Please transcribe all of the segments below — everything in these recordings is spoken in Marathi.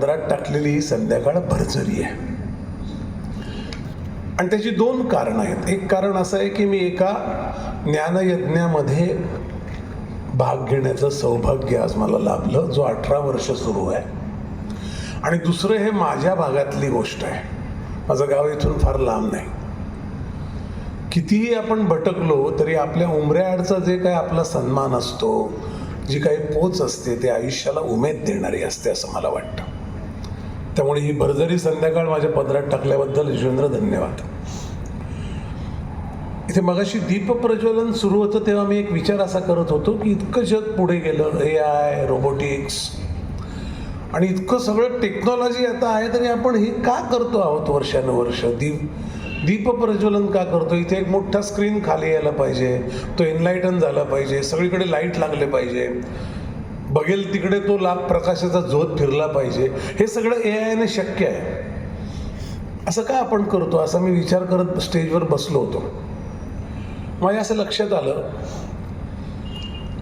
पदरात टाकलेली ही संध्याकाळ भरजरी आहे. आणि त्याची दोन कारणं आहेत. एक कारण असं आहे की मी एका ज्ञानयज्ञामध्ये भाग घेण्याचं सौभाग्य आज मला लाभलं, जो 18 वर्ष सुरू आहे. आणि दुसरं, हे माझ्या भागातली गोष्ट आहे. माझं गाव इथून फार लांब नाही. कितीही आपण भटकलो तरी आपल्या उंबऱ्याआडचा जे काय आपला सन्मान असतो, जी काही पोच असते, ते आयुष्याला उमेद देणारी असते असं मला वाटतं. त्यामुळे ही भरजरी संध्याकाळ माझ्या पदरात टाकल्याबद्दल यशवेंद्र धन्यवाद. इथे मगाशी दीपप्रज्वलन सुरू होतं तेव्हा मी एक विचार असा करत होतो की इतकं जग पुढे गेलं, AI, रोबोटिक्स आणि इतकं सगळं टेक्नॉलॉजी आता आहे, तरी आपण हे का करतो आहोत वर्षानुवर्ष? दीपप्रज्वलन का करतो? इथे एक मोठा स्क्रीन खाली यायला पाहिजे, तो एनलाइटन झाला पाहिजे, सगळीकडे लाईट लागले पाहिजे, बघेल तिकडे तो प्रकाशाचा झोत फिरला पाहिजे. हे सगळं AI ने शक्य आहे. असं का आपण करतो? असा मी विचार करत स्टेजवर बसलो होतो. माझ्या असं लक्षात आलं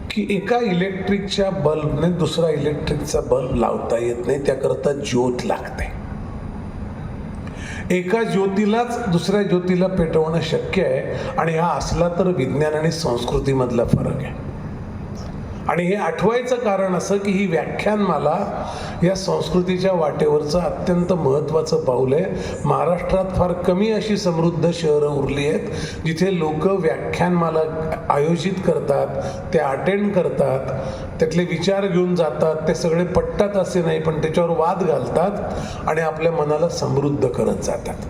की एका इलेक्ट्रिकच्या बल्बने दुसरा इलेक्ट्रिकचा बल्ब लावता येत नाही, त्याकरता ज्योत लागते. एका ज्योतीलाच दुसऱ्या ज्योतीला पेटवणं शक्य आहे. आणि हा असला तर विज्ञान आणि संस्कृतीमधला फरक आहे. आणि हे आठवायचं कारण असं की ही व्याख्यानमाला या संस्कृतीच्या वाटेवरचं अत्यंत महत्त्वाचं पाऊल आहे. महाराष्ट्रात फार कमी अशी समृद्ध शहरं उरली आहेत जिथे लोक व्याख्यानमाला आयोजित करतात, ते अटेंड करतात, त्यातले विचार घेऊन जातात, ते सगळे पटतात असे नाही, पण त्याच्यावर वाद घालतात आणि आपल्या मनाला समृद्ध करत जातात.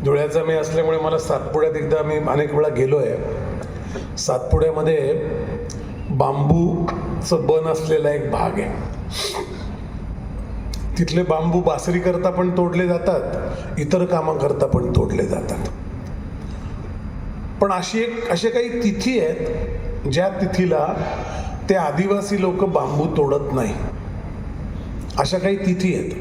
धुळ्याचा मी असल्यामुळे मला सातपुड्यात एकदा मी अनेक वेळा गेलो आहे. सातपुड्यामध्ये बांबूचं बन असलेला एक भाग आहे. तिथले बांबू बासरी करता पण तोडले जातात, इतर कामं करता पण तोडले जातात. पण असे काही तिथी आहेत ज्या तिथीला ते आदिवासी लोक बांबू तोडत नाही. अशा काही तिथी आहेत.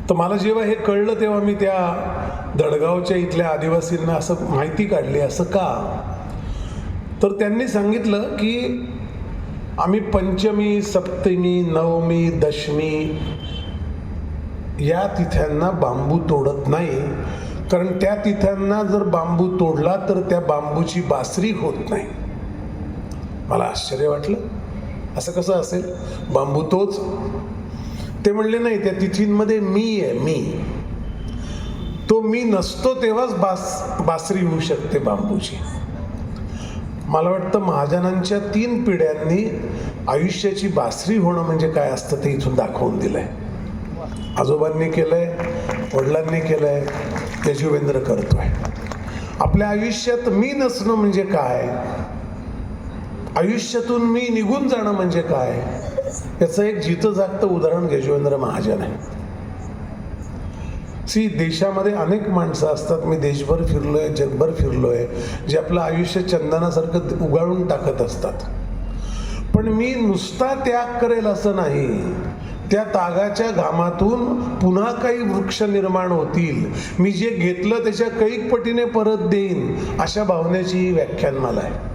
तर मला जेव्हा हे कळलं तेव्हा मी त्या दडगावच्या इथल्या आदिवासींना असं माहिती काढली. असं का? तर त्यांनी सांगितलं की आम्ही पंचमी, सप्तमी, नवमी, दशमी या तिथ्यांना बांबू तोडत नाही, कारण त्या तिथ्यांना जर बांबू तोडला तर त्या बांबूची बासरी होत नाही. मला आश्चर्य वाटलं, असं कसं असेल? बांबू तोच. ते म्हणले नाही, त्या तिथींमध्ये मी आहे. तो मी नसतो तेव्हाच बासरी होऊ शकते बांबूची. मला वाटतं महाजनांच्या 3 पिढ्यांनी आयुष्याची बासरी होणं म्हणजे काय असतं ते इथून दाखवून दिलंय. आजोबांनी केलंय, वडिलांनी केलंय, यजुवेंद्र करतोय. आपल्या आयुष्यात मी नसणं म्हणजे काय, आयुष्यातून मी निघून जाणं म्हणजे काय, याचं एक जितं जागतं उदाहरण यजुवेंद्र महाजन आहे. देशामध्ये अनेक माणसं असतात, मी देशभर फिरलोय, जगभर फिरलोय, जे आपलं आयुष्य चंदनासारखं उगाळून टाकत असतात. पण मी नुसता त्याग करेल असं नाही, त्या तागाच्या घामातून पुन्हा काही वृक्ष निर्माण होतील, मी जे घेतलं त्याच्या कैक पटीने परत देईन, अशा भावनेची ही व्याख्यानमाला आहे.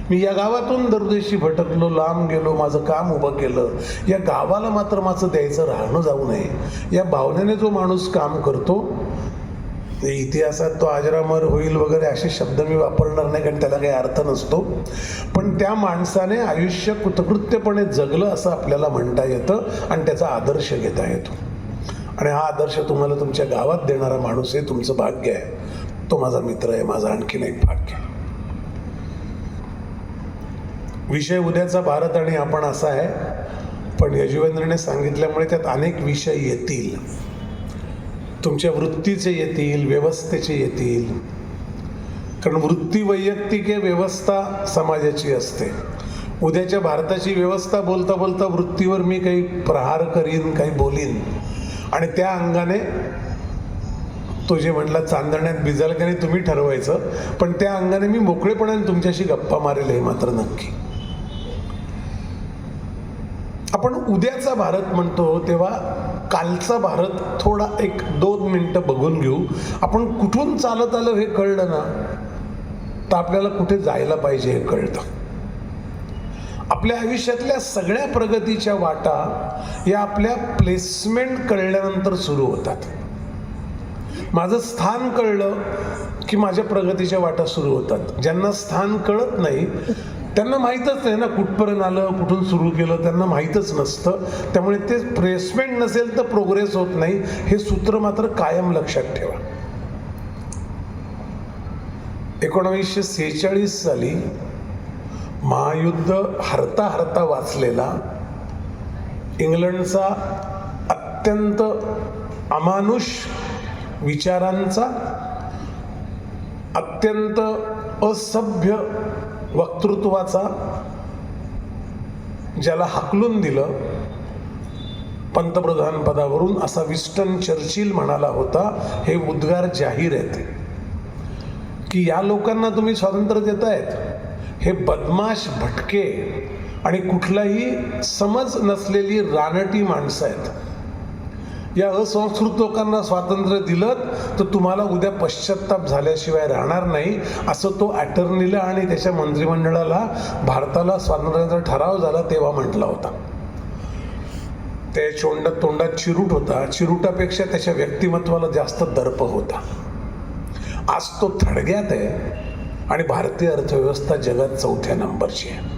मी या गावातून दरदेशी भटकलो, लांब गेलो, माझं काम उभं केलं, या गावाला मात्र माझं द्यायचं राहणं जाऊ नये, या भावनेने जो माणूस काम करतो, इतिहासात तो अजरामर होईल वगैरे असे शब्द मी वापरणार नाही, कारण त्याला काही अर्थ नसतो. पण त्या माणसाने आयुष्य कृतकृत्यपणे जगलं असं आपल्याला म्हणता येतं आणि त्याचा आदर्श घेता येतो. आणि हा आदर्श तुम्हाला तुमच्या गावात देणारा माणूस आहे, तुमचं भाग्य आहे. तो माझा मित्र आहे, माझा आणखीन एक भाग्य आहे. विषय उद्याचा भारत आणि आपण असा आहे, पण यजुवेंद्रने सांगितल्यामुळे त्यात अनेक विषय येतील. तुमच्या वृत्तीचे येतील, व्यवस्थेचे येतील, कारण वृत्ती वैयक्तिक आहे, व्यवस्था समाजाची असते. उद्याच्या भारताची व्यवस्था बोलता बोलता वृत्तीवर मी काही प्रहार करीन, काही बोलीन, आणि त्या अंगाने तो जे म्हटला चांदण्यात भिजाल का नाही तुम्ही ठरवायचं, पण त्या अंगाने मी मोकळेपणाने तुमच्याशी गप्पा मारेल हे मात्र नक्की. आपण उद्याचा भारत म्हणतो तेव्हा कालचा भारत थोडा 1-2 मिनिटं बघून घेऊ. आपण कुठून चालत आलो हे कळलं ना, तर आपल्याला कुठे जायला पाहिजे हे कळतं. आपल्या आयुष्यातल्या सगळ्या प्रगतीच्या वाटा या आपल्या प्लेसमेंट कळल्यानंतर सुरू होतात. माझं स्थान कळलं की माझ्या प्रगतीच्या वाटा सुरू होतात. ज्यांना स्थान कळत नाही त्यांना माहीतच नाही ना कुठपर्यंत आलं, कुठून सुरू केलं, त्यांना माहीतच नसतं. त्यामुळे ते प्लेसमेंट नसेल तर प्रोग्रेस होत नाही. हे सूत्र मात्र कायम लक्षात ठेवा. 1946 साली महायुद्ध हरता हरता वाचलेला इंग्लंडचा अत्यंत अमानुष विचारांचा, अत्यंत असभ्य वक्तृत्वाचा, ज्याला हाकलून दिलं पंतप्रधान पदावरून, असा विन्स्टन चर्चिल म्हणाला होता. हे उद्गार जाहीर आहेत की या लोकांना तुम्ही स्वातंत्र्य देतायत, हे बदमाश, भटके आणि कुठलाही समज नसलेली रानटी माणसं आहेत. या असंस्कृत लोकांना स्वातंत्र्य दिलं तर तुम्हाला उद्या पश्चाताप झाल्याशिवाय राहणार नाही, असं तो अटर्नीला आणि त्याच्या मंत्रिमंडळाला भारताला स्वातंत्र्याचा ठराव झाला तेव्हा म्हटला होता. त्या तोंडात चिरूट होता. चिरूटापेक्षा त्याच्या व्यक्तिमत्वाला जास्त दर्प होता. आज तो थडग्यात आहे आणि भारतीय अर्थव्यवस्था जगात 4थ्या नंबरची आहे.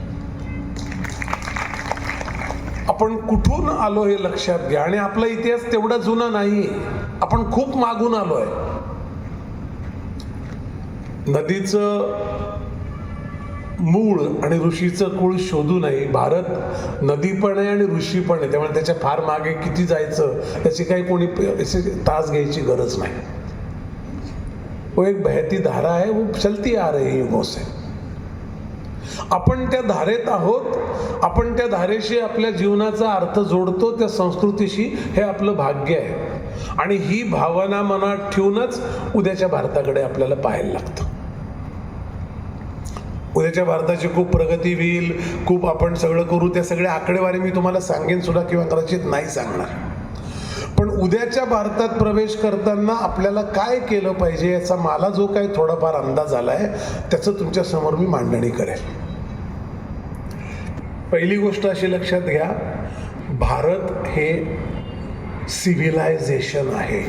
आपण कुठून आलो हे लक्षात घ्या. आणि आपला इतिहास तेवढा जुना नाही, आपण खूप मागून आलोय. नदीचं मूळ आणि ऋषीचं कुळ शोधू नये. भारत नदी पण आहे आणि ऋषी पण आहे, त्यामुळे त्याच्या फार मागे किती जायचं त्याची काही कोणी तास घ्यायची गरज नाही. वो एक बहती धारा है, वो चलती आ रही है युगों से. आपण त्या धारेत आहोत. आपण त्या धारेशी आपल्या जीवनाचा अर्थ जोडतो, त्या संस्कृतीशी. हे आपलं भाग्य आहे. आणि ही भावना मनात ठेवूनच उद्याच्या भारताकडे आपल्याला पाहायला लागतं. उद्याच्या भारताची खूप प्रगती होईल, खूप आपण सगळं करू. त्या सगळ्या आकडेवारी मी तुम्हाला सांगेन सुद्धा किंवा कदाचित नाही सांगणार. पण उद्याच्या भारतात प्रवेश करताना आपल्याला काय केलं पाहिजे याचा मला जो काही थोडाफार अंदाज आलाय त्याचं तुमच्या समोर मी मांडणी करेल. पहिली गोष्ट अशी लक्षात घ्या, भारत हे सिव्हिलायझेशन आहे,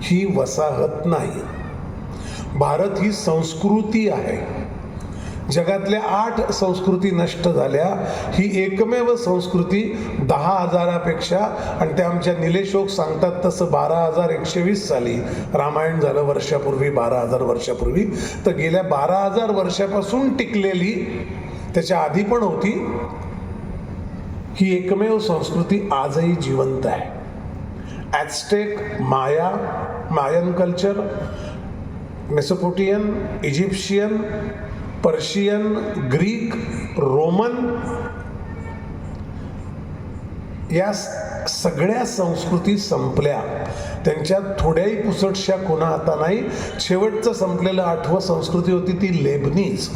ही वसाहत नाही. भारत ही संस्कृती आहे. जगातल्या 8 संस्कृती नष्ट झाल्या, ही एकमेव संस्कृती 10,000पेक्षा, आणि ते आमच्या निलेशोक सांगतात तसं 12,120 साली रामायण झालं, वर्षापूर्वी, 12,000 वर्षापूर्वी. तर गेल्या 12,000 वर्षापासून टिकलेली, त्याच्या आधी पण होती, ही एकमेव संस्कृती आजही जिवंत आहे. Aztec, Mayan culture, Mesopotamian, Egyptian, Persian, Greek, Roman, या सगळ्या संस्कृती संपल्या. त्यांच्यात थोड्याही पुसटशा कोणा आता नाही. शेवटचं संपलेलं 8वं संस्कृती होती ती लेबनीज.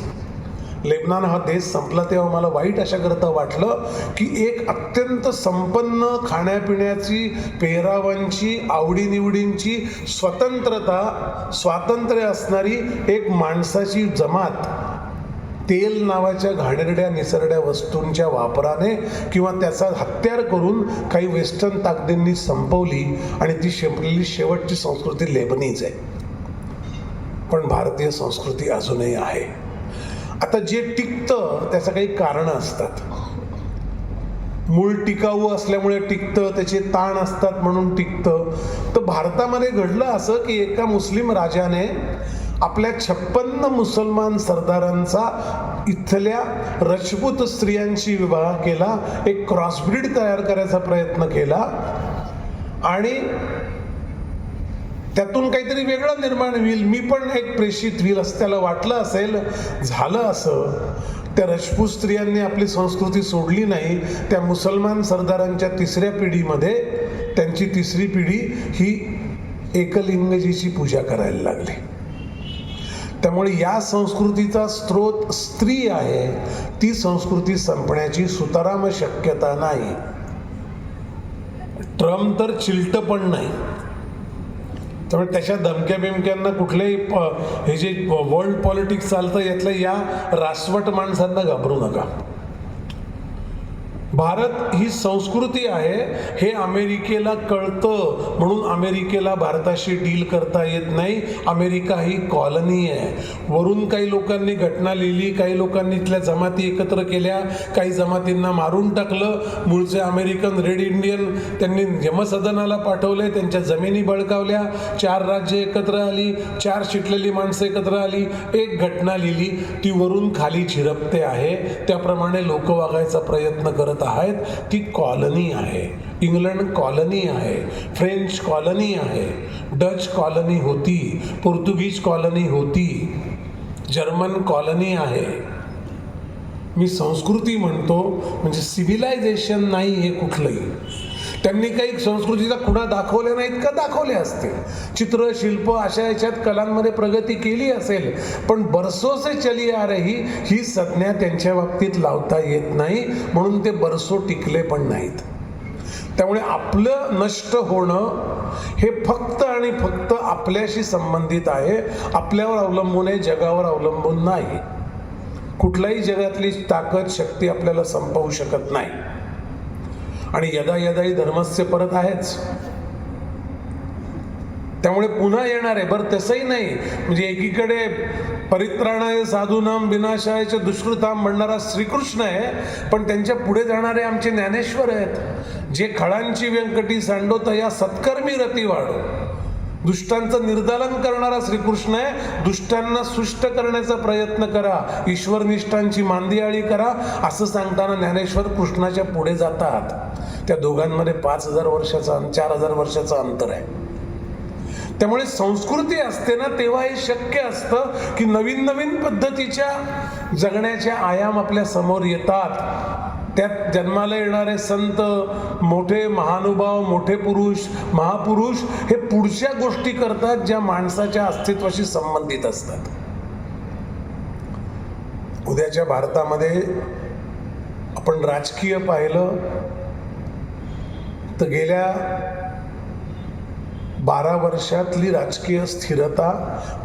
लेबनान हा देश संपला तेव्हा मला वाईट अशा करता वाटलं की एक अत्यंत संपन्न खाण्यापिण्याची, पेहरावांची, आवडीनिवडींची स्वातंत्र्य असणारी एक माणसाची जमात तेल नावाच्या घाणेरड्या निसरड्या वस्तूंच्या वापराने किंवा त्याचा हत्यार करून काही वेस्टर्न ताकदींनी संपवली, आणि ती संपलेली शेवटची संस्कृती लेबनीज आहे. पण भारतीय संस्कृती अजूनही आहे. आता जे टिकतं त्याचं काही कारणं असतात. मूळ टिकाऊ असल्यामुळे टिकतं, त्याचे ताण असतात म्हणून टिकतं. तर भारतामध्ये घडलं असं की एका मुस्लिम राजाने आपल्या 56 मुसलमान सरदारांचा इथल्या राजपूत स्त्रियांशी विवाह केला, एक क्रॉसब्रीड तयार करायचा प्रयत्न केला, आणि त्यातून काहीतरी वेगळं निर्माण होईल, मी पण एक प्रेषित होईल असं त्याला वाटलं असेल. झालं असं, त्या राजपूत स्त्रियांनी आपली संस्कृती सोडली नाही. त्या मुसलमान सरदारांच्या 3ऱ्या पिढीमध्ये त्यांची 3री पिढी ही एकलिंगजीची पूजा करायला लागली. त्यामुळे या संस्कृतीचा स्रोत स्त्री आहे. ती संस्कृती संपण्याची सुतराम शक्यता नाही. ट्रम्प तर चिलट पण नाही. त्यामुळे त्याच्या धमक्या बिमक्यांना कुठल्याही हे जे वर्ल्ड पॉलिटिक्स चालतं यातल्या या रासवट माणसांना घाबरू नका. भारत ही संस्कृती आहे हे अमेरिकेला कळतं, म्हणून अमेरिकेला भारताशी डील करता येत नाही. अमेरिका ही कॉलनी आहे. वरून काही लोकांनी घटना लिहिली, काही लोकांनी इथल्या जमाती एकत्र केल्या, काही जमातींना मारून टाकलं. मूळचे अमेरिकन रेड इंडियन त्यांनी यमसदनाला पाठवले, त्यांच्या जमिनी बळकावल्या, 4 राज्य एकत्र आली, 4 शिकलेली माणसं एकत्र आली, एक घटना लिहिली, ती वरून खाली झिरपते आहे. त्याप्रमाणे लोक वागायचा प्रयत्न करत आहेत. ती कॉलनी आहे. इंग्लंड कॉलनी आहे, फ्रेंच कॉलनी आहे, डच कॉलनी होती, पोर्तुगीज कॉलनी होती, जर्मन कॉलनी आहे. मी संस्कृती म्हणतो म्हणजे सिव्हिलायझेशन नाही हे कुठलंही. त्यांनी काही संस्कृतीचा खुणा दाखवल्या नाहीत का? दाखवले असतील. चित्र शिल्प अशा याच्यात कलांमध्ये प्रगती केली असेल, पण बरसो से चली आ रही ही संज्ञा त्यांच्या बाबतीत लावता येत नाही, म्हणून ते बरसो टिकले पण नाहीत. त्यामुळे आपलं नष्ट होणं हे फक्त आणि फक्त आपल्याशी संबंधित आहे, आपल्यावर अवलंबून आहे, जगावर अवलंबून नाही. कुठल्याही जगातली ताकद शक्ती आपल्याला संपवू शकत नाही. आणि यदा यदाही धर्मस्य परत आहेच. त्यामुळे पुन्हा येणार आहे. बरं तसंही नाही म्हणजे एकीकडे परित्राणाय साधूनाम विनाशायच दुष्कृताम म्हणणारा श्रीकृष्ण आहे, पण त्यांच्या पुढे जाणारे आमचे ज्ञानेश्वर आहेत, जे खळांची व्यंकटी सांडोत या सत्कर्मी रती वाढो. दुष्टांचं निर्दालन करणारा श्रीकृष्ण आहे. दुष्टांना सुष्ट करण्याचा प्रयत्न करा, ईश्वरनिष्ठांची मांदियाळी करा, असं सांगताना ज्ञानेश्वर कृष्णाच्या पुढे जातात. त्या दोघांमध्ये 5000 वर्षाचा 4000 वर्षाचं अंतर आहे. त्यामुळे संस्कृती असते ना तेव्हा हे शक्य असतं की नवीन नवीन पद्धतीच्या जगण्याच्या आयाम आपल्या समोर येतात. त्यात जन्माला येणारे संत, मोठे महानुभाव, मोठे पुरुष, महापुरुष हे पुढच्या गोष्टी करतात ज्या माणसाच्या अस्तित्वाशी संबंधित असतात. उद्याच्या भारतामध्ये आपण राजकीय पाहिलं तर गेल्या 12 वर्षातली राजकीय स्थिरता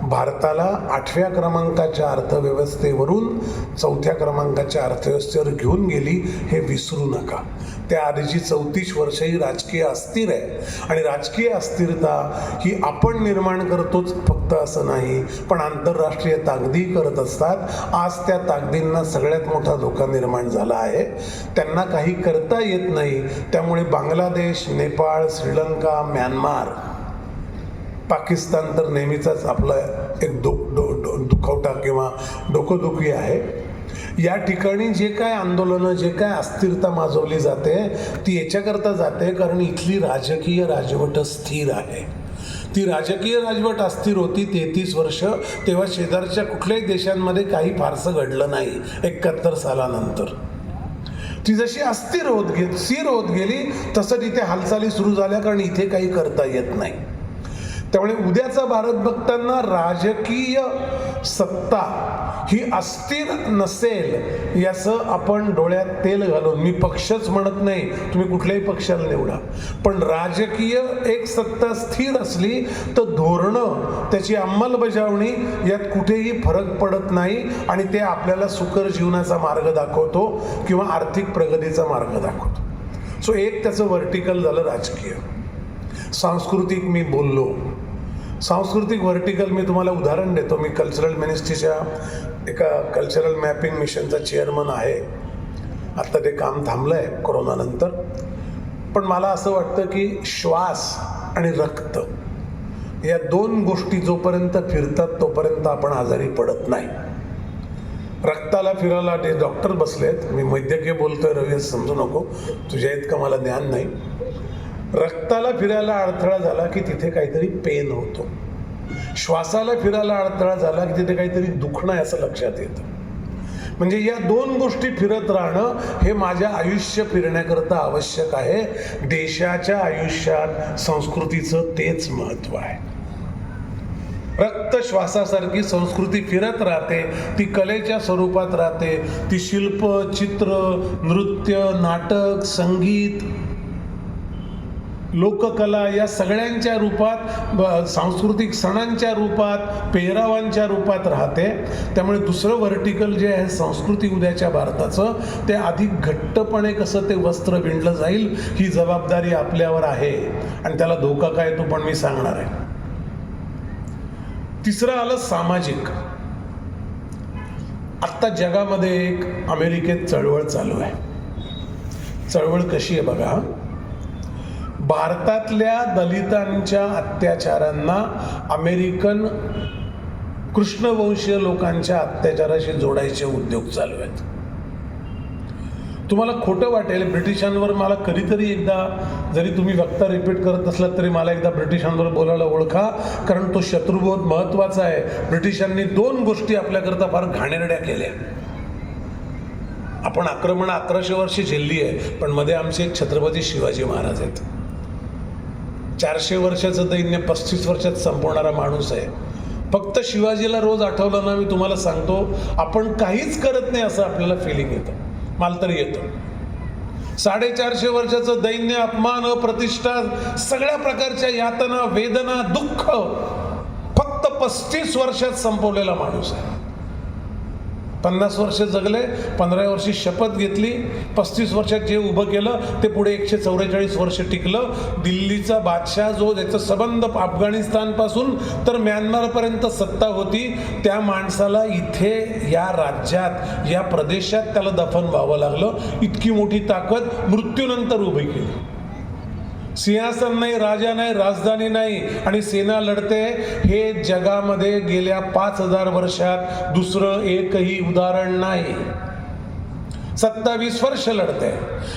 भारताला 8व्या क्रमांकाच्या अर्थव्यवस्थेवरून 4थ्या क्रमांकाच्या अर्थव्यवस्थेवर घेऊन गेली, हे विसरू नका. त्या आधीची 34 वर्ष ही राजकीय अस्थिर आहे. आणि राजकीय अस्थिरता ही आपण निर्माण करतोच फक्त असं नाही, पण आंतरराष्ट्रीय ताकदी करत असतात. आज त्या ताकदींना सगळ्यात मोठा धोका निर्माण झाला आहे. त्यांना काही करता येत नाही. त्यामुळे बांगलादेश, नेपाळ, श्रीलंका, म्यानमार, पाकिस्तान तर नेहमीचाच आपला एक दुखवटा किंवा डोकंदुखी आहे. या ठिकाणी जे काय आंदोलनं, जे काय अस्थिरता माजवली जाते ती याच्याकरता जाते कारण इथली राजकीय राजवट स्थिर आहे. ती राजकीय राजवट अस्थिर होती 33 वर्ष, तेव्हा शेजारच्या कुठल्याही देशांमध्ये काही फारसं घडलं नाही. 71 सालानंतर ती जशी अस्थिर स्थिर होत गेली तसं तिथे हालचाली सुरू झाल्या, कारण इथे काही करता येत नाही. त्यामुळे उद्याचा भारत बघताना राजकीय सत्ता ही अस्थिर नसेल याचं आपण डोळ्यात तेल घालून, मी पक्षच म्हणत नाही, तुम्ही कुठल्याही पक्षाला निवडा, पण राजकीय एक सत्ता स्थिर असली तर धोरणं, त्याची अंमलबजावणी यात कुठेही फरक पडत नाही आणि ते आपल्याला सुकर जीवनाचा मार्ग दाखवतो किंवा आर्थिक प्रगतीचा मार्ग दाखवतो. सो एक त्याचं व्हर्टिकल झालं राजकीय. सांस्कृतिक मी बोललो. सांस्कृतिक व्हर्टिकल मी तुम्हाला उदाहरण देतो. मी कल्चरल मिनिस्ट्रीच्या एका कल्चरल मॅपिंग मिशनचा चेअरमन आहे. आत्ता ते काम थांबलं आहे कोरोनानंतर. पण मला असं वाटतं की श्वास आणि रक्त या 2 गोष्टी जोपर्यंत फिरतात तोपर्यंत आपण आजारी पडत नाही. रक्ताला फिरायला ते डॉक्टर बसलेत, मी वैद्यकीय बोलतोय रवी समजू नको, तुझ्या इतकं मला ज्ञान नाही. रक्ताला फिरायला अडथळा झाला की तिथे काहीतरी पेन होतो. श्वासाला फिरायला अडथळा झाला की तिथे काहीतरी दुखणं आहे असं लक्षात येतं. म्हणजे या 2 गोष्टी फिरत राहणं हे माझ्या आयुष्य फिरण्याकरता आवश्यक आहे. देशाच्या आयुष्यात संस्कृतीचं तेच महत्त्व आहे. रक्त श्वासासारखी संस्कृती फिरत राहते, ती कलेच्या स्वरूपात राहते, ती शिल्प, चित्र, नृत्य, नाटक, संगीत लोककला या सगळ्यांच्या रूपात, सांस्कृतिक सणांच्या रूपात, पेहरावांच्या रूपात राहते. त्यामुळे दुसरं व्हर्टिकल जे आहे संस्कृती उद्याच्या भारताचं, ते अधिक घट्टपणे कसं ते वस्त्र विणलं जाईल ही जबाबदारी आपल्यावर आहे. आणि त्याला धोका काय तो पण मी सांगणार आहे. तिसरं आलं सामाजिक. आत्ता जगामध्ये एक अमेरिकेत चळवळ चालू आहे. चळवळ कशी आहे बघा. भारतातल्या दलितांच्या अत्याचारांना अमेरिकन कृष्णवंशीय लोकांच्या अत्याचाराशी जोडायचे उद्योग चालू आहेत. तुम्हाला खोटं वाटेल, ब्रिटिशांवर मला कधीतरी एकदा, जरी तुम्ही वक्ता रिपीट करत असलात तरी मला एकदा ब्रिटिशांवर बोलायला ओळखा, कारण तो शत्रुबोध महत्त्वाचा आहे. ब्रिटिशांनी 2 गोष्टी आपल्याकरता फार घाणेरड्या केल्या. आपण आक्रमण 1100 वर्षे झेलली आहे, पण मध्ये आमचे एक छत्रपती शिवाजी महाराज आहेत. 400 वर्षाचं दैन्य 35 वर्षात संपवणारा माणूस आहे. फक्त शिवाजीला रोज आठवलं ना, मी तुम्हाला सांगतो, आपण काहीच करत नाही असं आपल्याला फिलिंग येतं. मला तरी येतं. 450 वर्षाचं दैन्य, अपमान, अप्रतिष्ठा, सगळ्या प्रकारच्या यातना, वेदना, दुःख फक्त 35 वर्षात संपवलेला माणूस आहे. 50 वर्ष जगले, 15 वर्षी शपथ घेतली, 35 वर्षात जे उभं केलं ते पुढे 144 वर्ष टिकलं. दिल्लीचा बादशाह जो, ज्याचा संबंध अफगाणिस्तानपासून तर म्यानमारपर्यंत सत्ता होती, त्या माणसाला इथे या राज्यात, या प्रदेशात त्याला दफन व्हावं लागलं. इतकी मोठी ताकद मृत्यूनंतर उभी केली. सिंहासन नाही, राजा नाही, राजधानी नाही आणि सेना लढते. हे जगामध्ये गेल्या 5000 वर्षात दुसरं एकही उदाहरण नाही. 27 वर्ष लढते.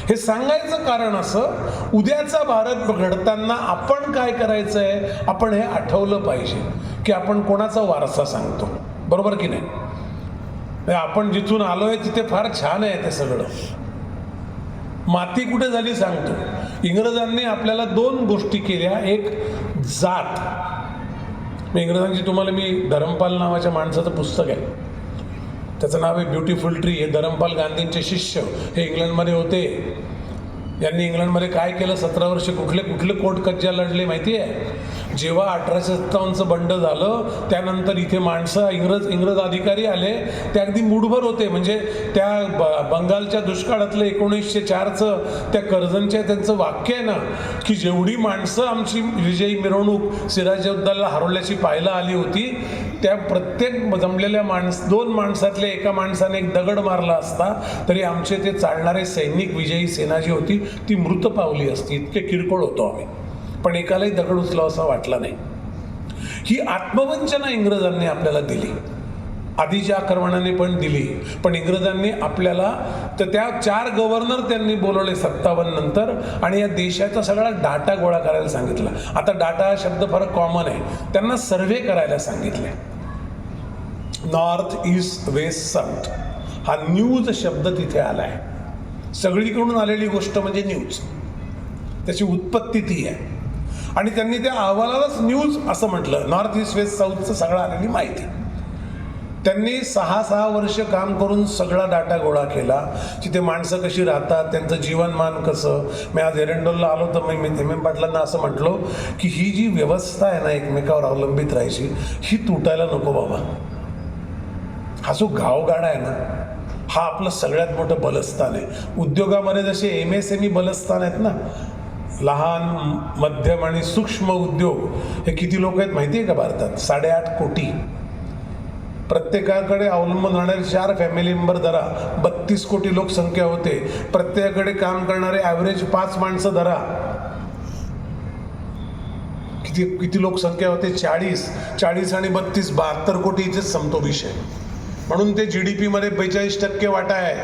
हे सांगायचं कारण असं, उद्याचा भारत घडताना आपण काय करायचं आहे, आपण हे आठवलं पाहिजे की आपण कोणाचा वारसा सांगतो. बरोबर की नाही. आपण जिथून आलोय तिथे फार छान आहे ते सगळं. माती कुठे झाली सांगतो. इंग्रजांनी आपल्याला 2 गोष्टी केल्या. एक जात. इंग्रजांची तुम्हाला मी धरमपाल नावाच्या माणसाचं पुस्तक आहे, त्याचं नाव आहे ब्युटिफुल ट्री. हे धरमपाल गांधींचे शिष्य हे इंग्लंडमध्ये होते. यांनी इंग्लंडमध्ये काय केलं, 17 वर्ष कुठले कोर्ट कज्जा लढले माहिती आहे. जेव्हा 1857चं बंड झालं त्यानंतर इथे माणसं, इंग्रज अधिकारी आले, ते अगदी मूडभर होते. म्हणजे त्या बंगालच्या दुष्काळातलं 1904चं त्या कर्जनच्या त्यांचं वाक्य आहे ना, की जेवढी माणसं आमची विजयी मिरवणूक सिराजउद्दौला हरवल्याची पाहायला आली होती, त्या प्रत्येक जमलेल्या 2 माणसातल्या एका माणसाने एक दगड मारला असता तरी आमचे ते चालणारे सैनिक, विजयी सेना जी होती ती मृत पावली असती. इतके किरकोळ होतो आम्ही, पण एकालाही दगड उचलावा असा वाटला नाही. ही आत्मवंचना इंग्रजांनी आपल्याला दिली. आधीच्या आक्रमणाने पण दिली, पण इंग्रजांनी आपल्याला, तर त्या 4 गव्हर्नर त्यांनी बोलवले 57 नंतर आणि या देशाचा सगळा डाटा गोळा करायला सांगितला. आता डाटा हा शब्द फार कॉमन आहे. त्यांना सर्व्हे करायला सांगितले. नॉर्थ, ईस्ट, वेस्ट, साऊथ हा न्यूज शब्द तिथे आलाय. सगळीकडून आलेली गोष्ट म्हणजे न्यूज. त्याची उत्पत्ती ती आहे आणि त्यांनी त्या अहवालालाच न्यूज असं म्हटलं. नॉर्थ, ईस्ट, वेस्ट, साऊथचं सगळं आलेली माहिती. त्यांनी 6 वर्ष काम करून सगळा डाटा गोळा केला. तिथे माणसं कशी राहतात, त्यांचं जीवनमान कसं. मी आज एरंडोलला आलो तर मी एम पाटलांना असं म्हटलो की ही जी व्यवस्था आहे ना एकमेकावर अवलंबित राहायची, ही तुटायला नको बाबा. हा जो गावगाडा आहे ना, हा आपलं सगळ्यात मोठं बलस्थान आहे. उद्योगामध्ये जसे MSME बलस्थान आहेत ना, लहान, मध्यम आणि सूक्ष्म उद्योग, हे किती लोक आहेत माहिती आहे का भारतात? 8.5 कोटी. प्रत्येकाकडे अवलंबून राहणारे 4 फॅमिली मेंबर धरा, 32 कोटी लोकसंख्या होते. प्रत्येकाकडे काम करणारे ॲव्हरेज 5 माणसं धरा, किती लोकसंख्या होते? 40 आणि 32 72 कोटी. इथेच संपतो विषय. म्हणून ते GDP मध्ये 42% वाटा आहे.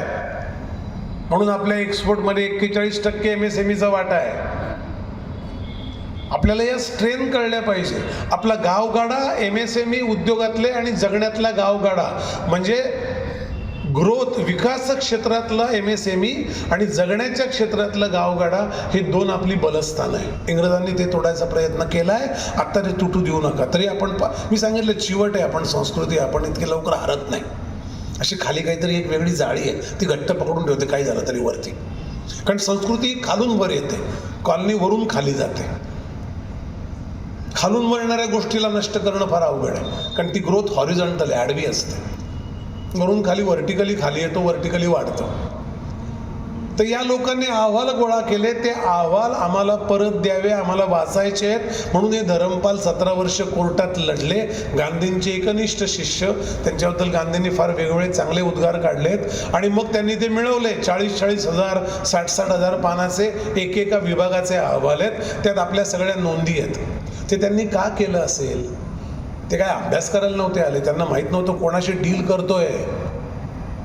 म्हणून आपल्या एक्सपोर्टमध्ये 41% MSMEचा वाटा आहे. आपल्याला या स्ट्रेन कळल्या पाहिजे. आपला गावगाडा MSME उद्योगातले आणि जगण्यातला गावगाडा म्हणजे ग्रोथ, विकास क्षेत्रातला MSME आणि जगण्याच्या क्षेत्रातला गावगाडा, हे 2 आपली बलस्थान आहे. इंग्रजांनी ते तोडायचा प्रयत्न केला आहे. आत्ता ते तुटू देऊ नका. तरी आपण, मी सांगितलं, चिवट आहे आपण, संस्कृती, आपण इतके लवकर हरत नाही. अशी खाली काहीतरी एक वेगळी जाळी आहे, ती घट्ट पकडून ठेवते काही झालं तरी वरती. कारण संस्कृती ही खालून वर येते, कॉलनी वरून खाली जाते. खालून वर येणाऱ्या गोष्टीला नष्ट करणं फार अवघड आहे, कारण ती ग्रोथ हॉरिझॉन्टल आहे, आडवी असते. वरून खाली व्हर्टिकली खाली येतो, व्हर्टिकली वाढतो. तर या लोकांनी अहवाल गोळा केले, ते अहवाल आम्हाला परत द्यावे, आम्हाला वाचायचे आहेत. म्हणून हे धरमपाल 17 वर्ष कोर्टात लढले. गांधींचे एकनिष्ठ शिष्य, त्यांच्याबद्दल गांधींनी फार वेगवेगळे चांगले उद्गार काढलेत आणि मग त्यांनी ते मिळवले. 40,000 60,000 हजार पानाचे एकेका विभागाचे अहवाल आहेत. त्यात आपल्या सगळ्या नोंदी आहेत. ते त्यांनी का केलं असेल? ते काय अभ्यास करायला नव्हते आले, त्यांना माहीत नव्हतं कोणाशी डील करतोय.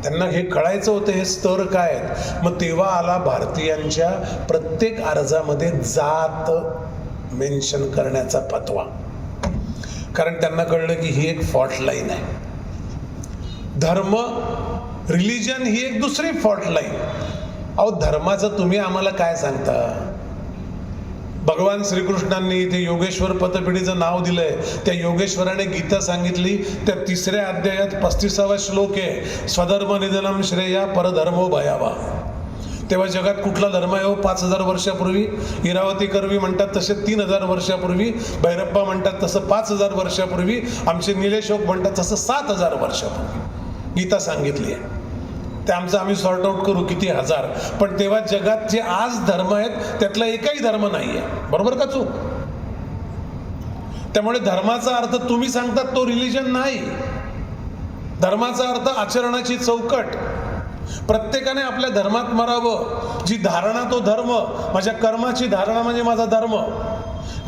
त्यांना हे कळायचं होतं हे स्तर काय आहेत. मग तेव्हा आला भारतीयांच्या प्रत्येक अर्जामध्ये जात मेन्शन करण्याचा फतवा, कारण त्यांना कळलं की ही एक फॉल्ट लाईन आहे. धर्म, रिलिजन ही एक दुसरी फॉल्ट लाईन. अहो, धर्माचं तुम्ही आम्हाला काय सांगता? भगवान श्रीकृष्णांनी इथे योगेश्वर पतपिढीचं नाव दिलंय. त्या योगेश्वराने गीता सांगितली. त्या 3ऱ्या अध्यायात 35वा श्लोक आहे, स्वधर्म निधनम श्रेया परधर्मो भयावा. तेव्हा जगात कुठला धर्म आहे हो? 5,000 वर्षापूर्वी इरावती करवी म्हणतात तसे 3,000 वर्षापूर्वी, भैरप्पा म्हणतात तसं 5,000 वर्षापूर्वी, आमचे निलेशोक म्हणतात तसं 7,000 वर्षापूर्वी गीता सांगितली आहे. ते आमचं आम्ही सॉर्ट आउट करू किती हजार. पण तेव्हा जगात जे आज धर्म आहेत त्यातला एकही धर्म नाही आहे. बरोबर का चूक? त्यामुळे धर्माचा अर्थ तुम्ही सांगतात तो रिलिजन नाही. धर्माचा अर्थ आचरणाची चौकट. प्रत्येकाने आपल्या धर्मात मरावं. जी धारणा तो धर्म. माझ्या कर्माची धारणा म्हणजे माझा धर्म.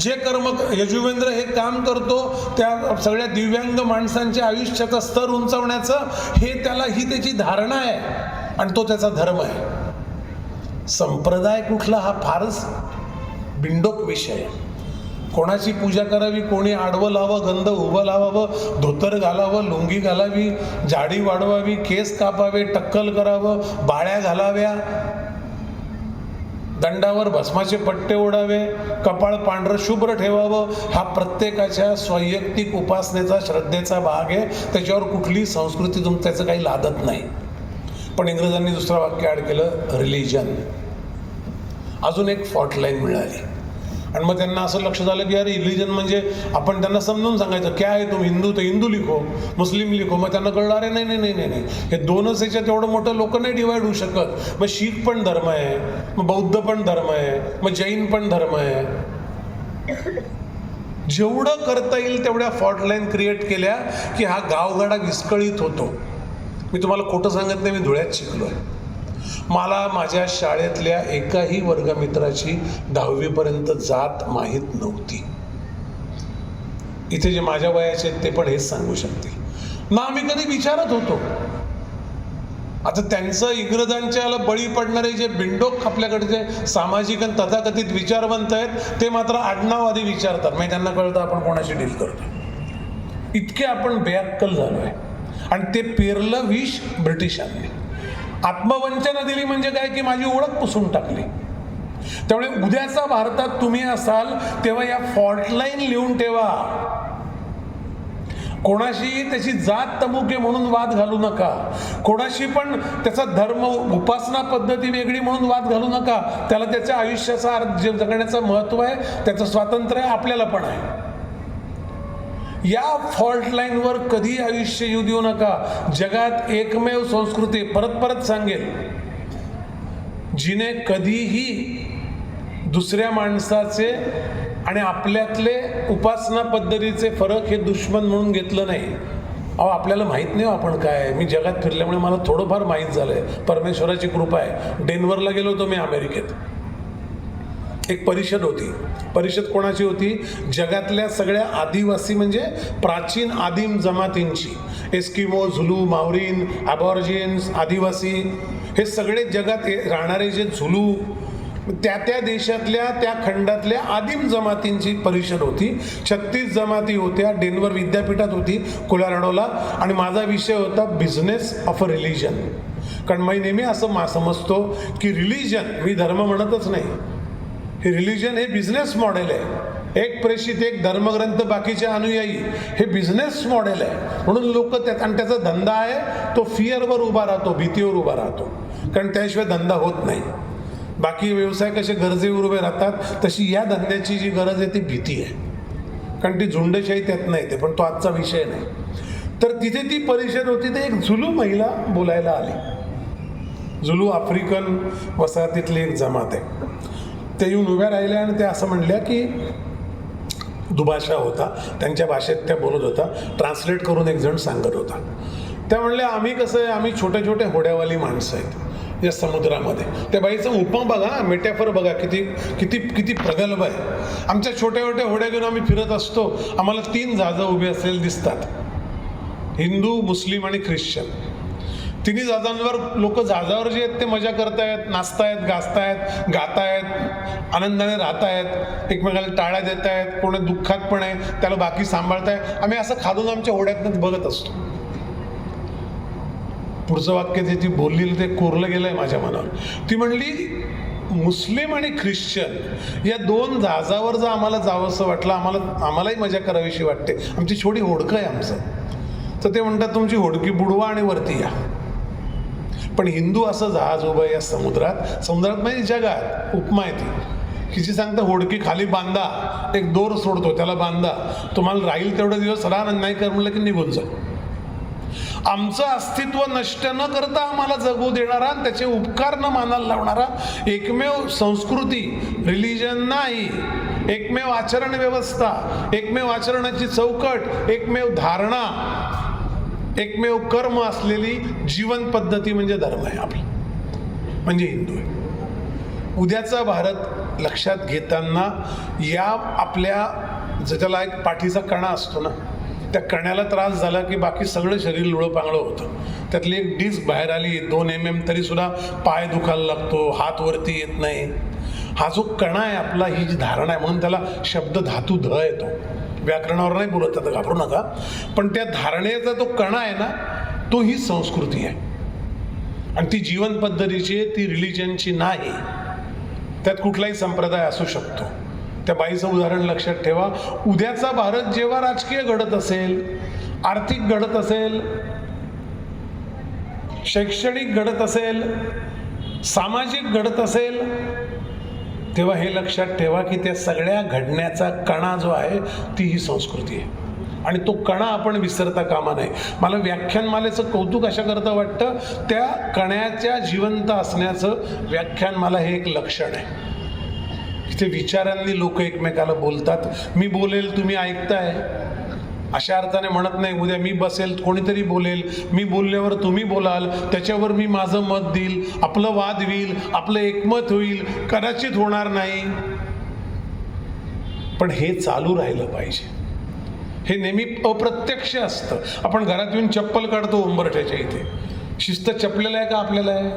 जे कर्म यजुवेंद्र हे काम करतो त्या सगळ्या दिव्यांग माणसांच्या आयुष्याचा स्तर उंचावण्याचं, हे ही त्याची धारणा आहे आणि तो त्याचा धर्म आहे. संप्रदाय कुठला हा फारच बिंडोक विषय आहे. कोणाची पूजा करावी, कोणी आडवं लावावं, गंध उभं लावावं, धोतर घालावं, लुंगी घालावी, जाडी वाढवावी, केस कापावे, टक्कल करावं, बाळ्या घालाव्या, दंडावर भस्माचे पट्टे ओढावे, कपाळ पांढरं शुभ्र ठेवावं, हा प्रत्येकाच्या वैयक्तिक उपासनेचा, श्रद्धेचा भाग आहे. त्याच्यावर कुठली संस्कृती त्याचं काही लादत नाही. पण इंग्रजांनी दुसरं वाक्य ॲड केलं, रिलिजन. अजून एक फॉल्ट लाईन मिळाली. आणि मग त्यांना असं लक्ष झालं की अरे रिलिजन म्हणजे, आपण त्यांना समजून सांगायचं क्या आहे तुम हिंदू तर हिंदू लिखो, मुस्लिम लिखो. मग त्यांना कळलं अरे नाही नाही नाही नाही नाही, हे दोनच याच्यात एवढं मोठं लोक नाही डिवाइड होऊ शकत. मग शीख पण धर्म आहे, मग बौद्ध पण धर्म आहे, मग जैन पण धर्म आहे. जेवढं करता येईल तेवढ्या फॉल्ट लाईन क्रिएट केल्या की हा गावगाडा विस्कळीत होतो. मी तुम्हाला खोटं सांगत नाही, मी धुळ्यात शिकलोय. मला माझ्या शाळेतल्या एकाही वर्गमित्राची 10वीपर्यंत जात माहीत नव्हती. इथे जे माझ्या वयाचे आहेत ते पण हेच सांगू शकतील ना. आम्ही कधी विचारत होतो. आता त्यांचं इंग्रजांच्या बळी पडणारे जे बिंडोक आपल्याकडचे सामाजिक आणि तथाकथित विचारवंत आहेत ते मात्र आडनाव आधी विचारतात. म्हणजे त्यांना कळतं आपण कोणाशी डील करतो. इतके आपण बेअक्कल झालोय. आणि ते पेरलं विष ब्रिटिशांनी. आत्मवंचना दिली म्हणजे काय की माझी ओळख पुसून टाकली. त्यामुळे उद्याचा भारतात तुम्ही असाल तेव्हा या फॉल्ट लाईन लिहून ठेवा. कोणाशी त्याची जात तमुके म्हणून वाद घालू नका. कोणाशी पण त्याचा धर्म, उपासना पद्धती वेगळी म्हणून वाद घालू नका. त्याला त्याच्या आयुष्याचा जगण्याचं महत्व आहे, त्याचं स्वातंत्र्य आहे, आपल्याला पण आहे. या फॉल्ट लाईनवर कधी आयुष्य येऊ देऊ नका. जगात एकमेव संस्कृती, परत परत सांगेल, जिने कधीही दुसऱ्या माणसाचे आणि आपल्यातले उपासना पद्धतीचे फरक हे दुश्मन म्हणून घेतलं नाही. अहो, आपल्याला माहीत नाही आपण काय. मी जगात फिरल्यामुळे मला थोडंफार माहीत झालंय. परमेश्वराची कृपा आहे. डेन्व्हरला गेलो होतो मी अमेरिकेत. एक परिषद होती. परिषद कोणाची होती? जगातल्या सगळ्या आदिवासी म्हणजे प्राचीन आदिम जमातींची. एस्किमो, झुलू, मावरीन, अबॉर्जिन्स, आदिवासी, हे सगळे जगात राहणारे जे झुलू, त्या देशातल्या त्या खंडातल्या आदिम जमातींची परिषद होती. 36 जमाती होत्या. डेन्व्हर विद्यापीठात होती, कोलोराडोला. आणि माझा विषय होता बिझनेस ऑफ अ रिलिजन. कारण मी नेहमी असं समजतो की रिलिजन, मी धर्म म्हणतच नाही, हे रिलिजन हे बिझनेस मॉडेल आहे. एक प्रेषित, एक धर्मग्रंथ, बाकीचे अनुयायी, हे बिझनेस मॉडेल आहे. म्हणून लोक आणि त्याचा धंदा आहे तो फिअरवर उभा राहतो, भीतीवर उभा राहतो. कारण त्याशिवाय धंदा होत नाही. बाकी व्यवसाय कसे गरजेवर उभे राहतात, तशी या धंद्याची जी गरज आहे ती भीती आहे. कारण ती झुंडशाही त्यातनं येते, पण तो आजचा विषय नाही. तर तिथे ती परिषद होती, तर एक झुलू महिला बोलायला आली. झुलू आफ्रिकन वसाहतीतली एक जमात आहे. ते येऊन उभ्या राहिल्या आणि त्या असं म्हणल्या की दुभाषा होता, त्यांच्या भाषेत त्या बोलत होता, ट्रान्सलेट करून एक जण सांगत होता. त्या म्हणल्या आम्ही कसं आहे, आम्ही छोटे छोटे होड्यावाली माणसं आहेत या समुद्रामध्ये. त्या बाईचं उपमा बघा, मेटॅफर बघा, किती किती किती प्रगल्भ आहे. आमच्या छोट्या छोट्या होड्या घेऊन आम्ही फिरत असतो, आम्हाला 3 जहाजं उभी असलेली दिसतात, हिंदू, मुस्लिम आणि ख्रिश्चन. तिन्ही जहाजांवर लोक जहाजावर जे आहेत ते मजा करतायत, नाचतायत, गाजतायत, गातायत, आनंदाने राहतायत, एकमेकाला टाळ्या देत आहेत, कोणी दुःखात पण आहे त्याला बाकी सांभाळताय. आम्ही असं खालून आमच्या होड्यातनं बघत असतो. पुढचं वाक्य जे ती बोललेलं ते कोरलं गेलंय माझ्या मनावर. ती म्हणली मुस्लिम आणि ख्रिश्चन या 2 जहाजावर जर आम्हाला जावंसं वाटलं, आम्हालाही मजा करावीशी वाटते, आमची छोटी होडकं आहे आमचं, तर ते म्हणतात तुमची होडकी बुडवा आणि वरती या. पण हिंदू असं जहाज उभं आहे या समुद्रात म्हणजे जगात. उपमा आहे ती की जी सांगतं होडकी खाली बांधा, एक दोर सोडतो त्याला बांधा, तुम्हाला राहील तेवढे दिवस राहा, नाही कर म्हणलं की निघून जा. आमचं अस्तित्व नष्ट न करता आम्हाला जगू देणारा, त्याचे उपकार न मानायला लावणारा एकमेव संस्कृती, रिलिजन नाही, एकमेव आचरण व्यवस्था, एकमेव आचरणाची चौकट, एकमेव धारणा, एकमेव कर्म असलेली जीवन पद्धती म्हणजे धर्म आहे आपला, म्हणजे हिंदू आहे. उद्याचा भारत लक्षात घेताना या आपल्या ज्याला एक पाठीचा कणा असतो ना, त्या कण्याला त्रास झाला की बाकी सगळं शरीर लुळंपांगळं होतं. त्यातली एक डिस्क बाहेर आली 2 mm तरी सुद्धा पाय दुखायला लागतो, हात वरती येत नाही. हा जो कणा आहे आपला, ही जी धारणा आहे, म्हणून त्याला शब्द धातू ध येतो. व्याकरणावर नाही बोलत आता, घाबरू नका. पण त्या धारणेचा तो कणा आहे ना, तो ही संस्कृती आहे. आणि ती जीवन पद्धतीची, ती रिलिजनची नाही. त्यात कुठलाही संप्रदाय असू शकतो. त्या बाईचं उदाहरण लक्षात ठेवा. उद्याचा भारत जेव्हा राजकीय घडत असेल, आर्थिक घडत असेल, शैक्षणिक घडत असेल, सामाजिक घडत असेल, तेव्हा हे लक्षात ठेवा की त्या सगळ्या घडण्याचा कणा जो आहे ती ही संस्कृती आहे. आणि तो कणा आपण विसरता कामा नये. मला व्याख्यानमालेचं कौतुक अशा करता वाटतं, त्या कण्याच्या जिवंत असण्याचं व्याख्यानमाला हे एक लक्षण आहे. इथे विचारांनी लोक एकमेकाला बोलतात. मी बोलेल तुम्ही ऐकताय अशा अर्थाने म्हणत नाही. उद्या मी बसेल, कोणीतरी बोलेल, मी बोलल्यावर तुम्ही बोलाल, त्याच्यावर मी माझं मत देईल, आपलं वाद होईल, आपलं एकमत होईल, कदाचित होणार नाही. पण हे चालू राहिलं पाहिजे. हे नेहमी अप्रत्यक्ष असतं. आपण घरात येऊन चप्पल काढतो उंबरठ्याच्या इथे, शिस्त चपलेला आहे का आपल्याला आहे?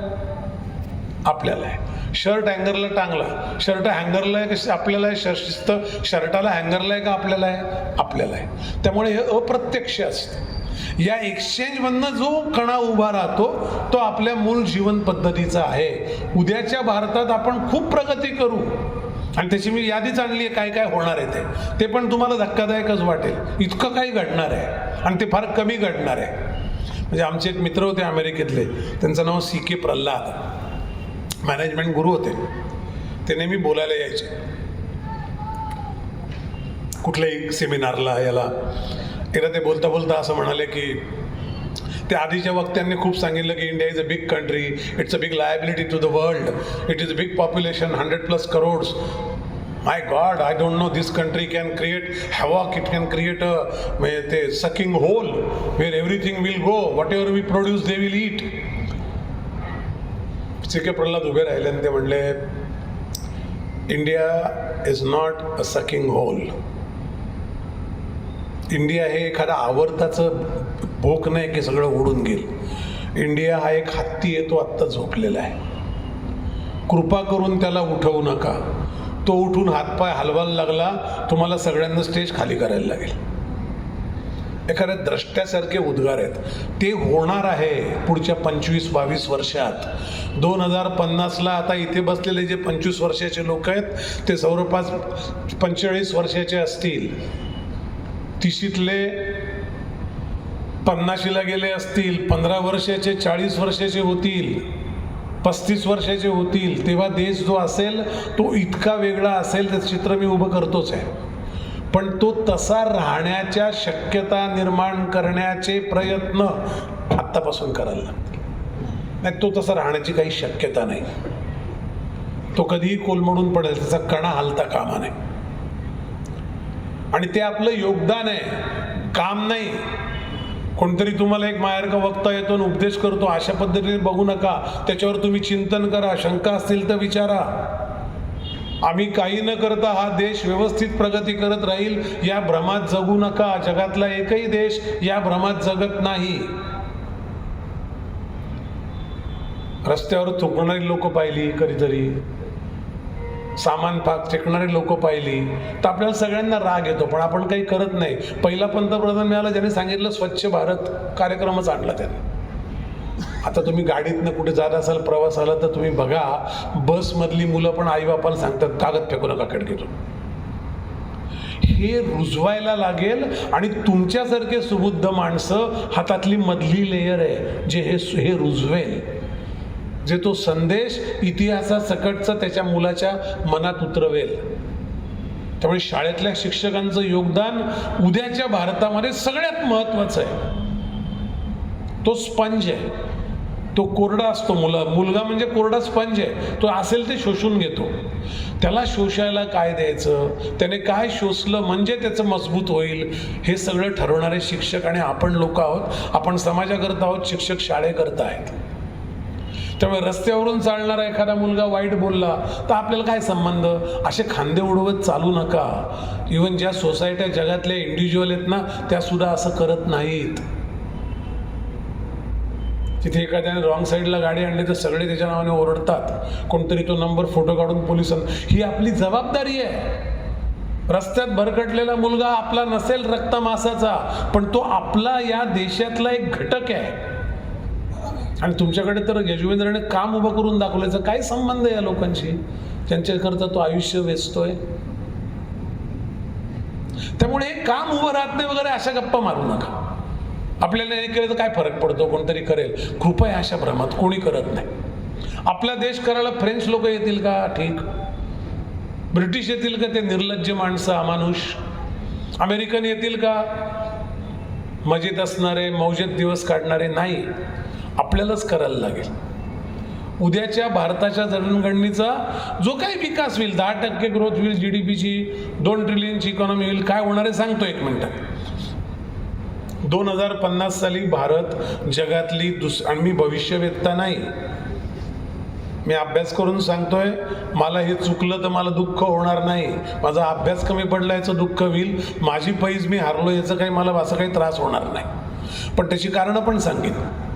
आपल्याला आहे. शर्ट हँगरला टांगला, शर्ट हँगरला आहे का आपल्याला आहे? शिस्त शर्टाला हँगरला आहे का आपल्याला आहे? आपल्याला आहे. त्यामुळे हे अप्रत्यक्ष असतं. या एक्सचेंजमधनं जो कणा उभा राहतो तो आपल्या मूळ जीवन पद्धतीचा आहे. उद्याच्या भारतात आपण खूप प्रगती करू आणि त्याची मी यादीच आणली आहे काय काय होणार आहे ते पण तुम्हाला धक्कादायकच वाटेल. इतकं काही घडणार आहे आणि ते फार कमी घडणार आहे. म्हणजे आमचे एक मित्र होते अमेरिकेतले, त्यांचं नाव CK प्रल्हाद, मॅनेजमेंट गुरु होते. ते नेहमी बोलायला यायचे कुठल्याही सेमिनारला याला. एकदा ते बोलता बोलता असं म्हणाले की ते आधीच्या वक्त्यांनी खूप सांगितलं की India is a big country, it's a big liability to the world, it is a big population, 100+ crores. My god, I don't know, this country can create havoc, it can create म्हणजे ते sucking hole where everything will go, whatever we produce they will eat. CK Prahlad उभे राहिले आणि ते म्हणले, India is not a sucking hole. India हे एखादा आवर्ताचं भोक नाही की सगळं उडून गेल. इंडिया हा एक हत्ती आहे, तो आत्ता झोपलेला आहे. कृपा करून त्याला उठवू नका. तो उठून हातपाय हलवायला लागला, तुम्हाला सगळ्यांना स्टेज खाली करायला लागेल. एखाद्या द्रष्ट्यासारखे उद्गार आहेत. ते होणार आहे पुढच्या 25-22 वर्षात. 2050ला आता इथे बसलेले जे 25 वर्षाचे लोक आहेत ते जवळपास 45 वर्षाचे असतील. 30शीतले 50शीला गेले असतील, 15 वर्षाचे 40 वर्षाचे होतील. 35 वर्षाचे होतील तेव्हा देश जो असेल तो इतका वेगळा असेल, त्याचं चित्र मी उभं करतोच आहे. पण तो तसा राहण्याच्या शक्यता निर्माण करण्याचे प्रयत्न आत्तापासून करायला लागतील. नाही तो तसा राहण्याची काही शक्यता नाही. तो कधीही कोलमडून पडेल, त्याचा कणा हलता कामा नये. आणि ते आपलं योगदान आहे, काम नाही. कोणतरी तुम्हाला एक मायारका वक्ता येतो आणि उपदेश करतो, अशा पद्धतीने बघू नका, त्याच्यावर तुम्ही चिंतन करा, शंका असतील तर विचारा. आम्ही काही न करता हा देश व्यवस्थित प्रगती करत राहील या भ्रमात जगू नका. जगातला एकही देश या भ्रमात जगत नाही. रस्त्यावर थुंकणारी लोक पाहिली, कधीतरी सामान फेकणारी लोक पाहिली तर आपल्याला सगळ्यांना राग येतो, पण आपण काही करत नाही. पहिला पंतप्रधान मिळाला ज्याने सांगितलं स्वच्छ भारत कार्यक्रमच आणला त्याने. आता तुम्ही गाडीतनं कुठे जात असाल प्रवासाला तर तुम्ही बघा, बसमधली मुलं पण आईबापाला सांगतात कागद फेकू नका खिडकीतून. हे रुजवायला लागेल. आणि तुमच्यासारखे सुबुद्ध माणसं हातातली मधली लेयर आहे जे हे रुजवेल, जे तो संदेश इतिहासासकटचा त्याच्या मुलाच्या मनात उतरवेल. त्यामुळे शाळेतल्या शिक्षकांचं योगदान उद्याच्या भारतामध्ये सगळ्यात महत्त्वाचं आहे. तो स्पंज आहे, तो कोरडा असतो. मुलगा म्हणजे कोरडा स्पंज आहे. तो असेल ते शोषून घेतो. त्याला शोषायला काय द्यायचं, त्याने काय शोषलं म्हणजे त्याचं मजबूत होईल, हे सगळं ठरवणारे शिक्षक आणि आपण लोक आहोत. आपण समाजाकरता आहोत, शिक्षक शाळेकरता आहेत. त्यामुळे रस्त्यावरून चालणारा एखादा मुलगा वाईट बोलला तर आपल्याला काय संबंध, असे खांदे उडवत चालू नका. इव्हन ज्या सोसायट्या जगातल्या इंडिव्हिज्युअल आहेत ना, त्या सुद्धा असं करत नाहीत. तिथे एखाद्याने रॉंग साईडला गाडी आणली तर सगळे त्याच्या नावाने ओरडतात. कोणतरी तो नंबर फोटो काढून पोलिसांना, ही आपली जबाबदारी आहे. रस्त्यात भरकटलेला मुलगा आपला नसेल रक्तमासाचा, पण तो आपला या देशातला एक घटक आहे. आणि तुमच्याकडे तर यजुवेंद्रने काम उभं करून दाखवल्याचा काय संबंध आहे या लोकांशी, त्यांच्याकरता तो आयुष्य वेचतोय. त्यामुळे हे काम उभं राहत नाही वगैरे अशा गप्पा मारू नका. आपल्याला नाही केलं तर काय फरक पडतो, कोणतरी करेल. कृपया अशा भ्रमात कोणी करत नाही. आपला देश करायला फ्रेंच लोक येतील का? ठीक. ब्रिटिश येतील का? ते निर्लज्ज माणसं, अमानुष. अमेरिकन येतील का? मजेत असणारे, मौजेत दिवस काढणारे? नाही. आपल्यालाच करायला लागेल. उद्याच्या भारताच्या जडणघडणीचा जो काही विकास होईल, 10% ग्रोथ होईल GDPची, 2 ट्रिलियनची इकॉनॉमी होईल. काय होणार आहे सांगतो एक मिनिटात. 2050 साली भारत जगातली आणि मी भविष्यवेत्ता नाही, मी अभ्यास करून सांगतोय. मला हे चुकलं तर मला दुःख होणार नाही. माझा अभ्यास कमी पडला याचं दुःख होईल. माझी पैज मी हारलो याचं काही मला असं काही त्रास होणार नाही. पण त्याची कारणं पण सांगितलं.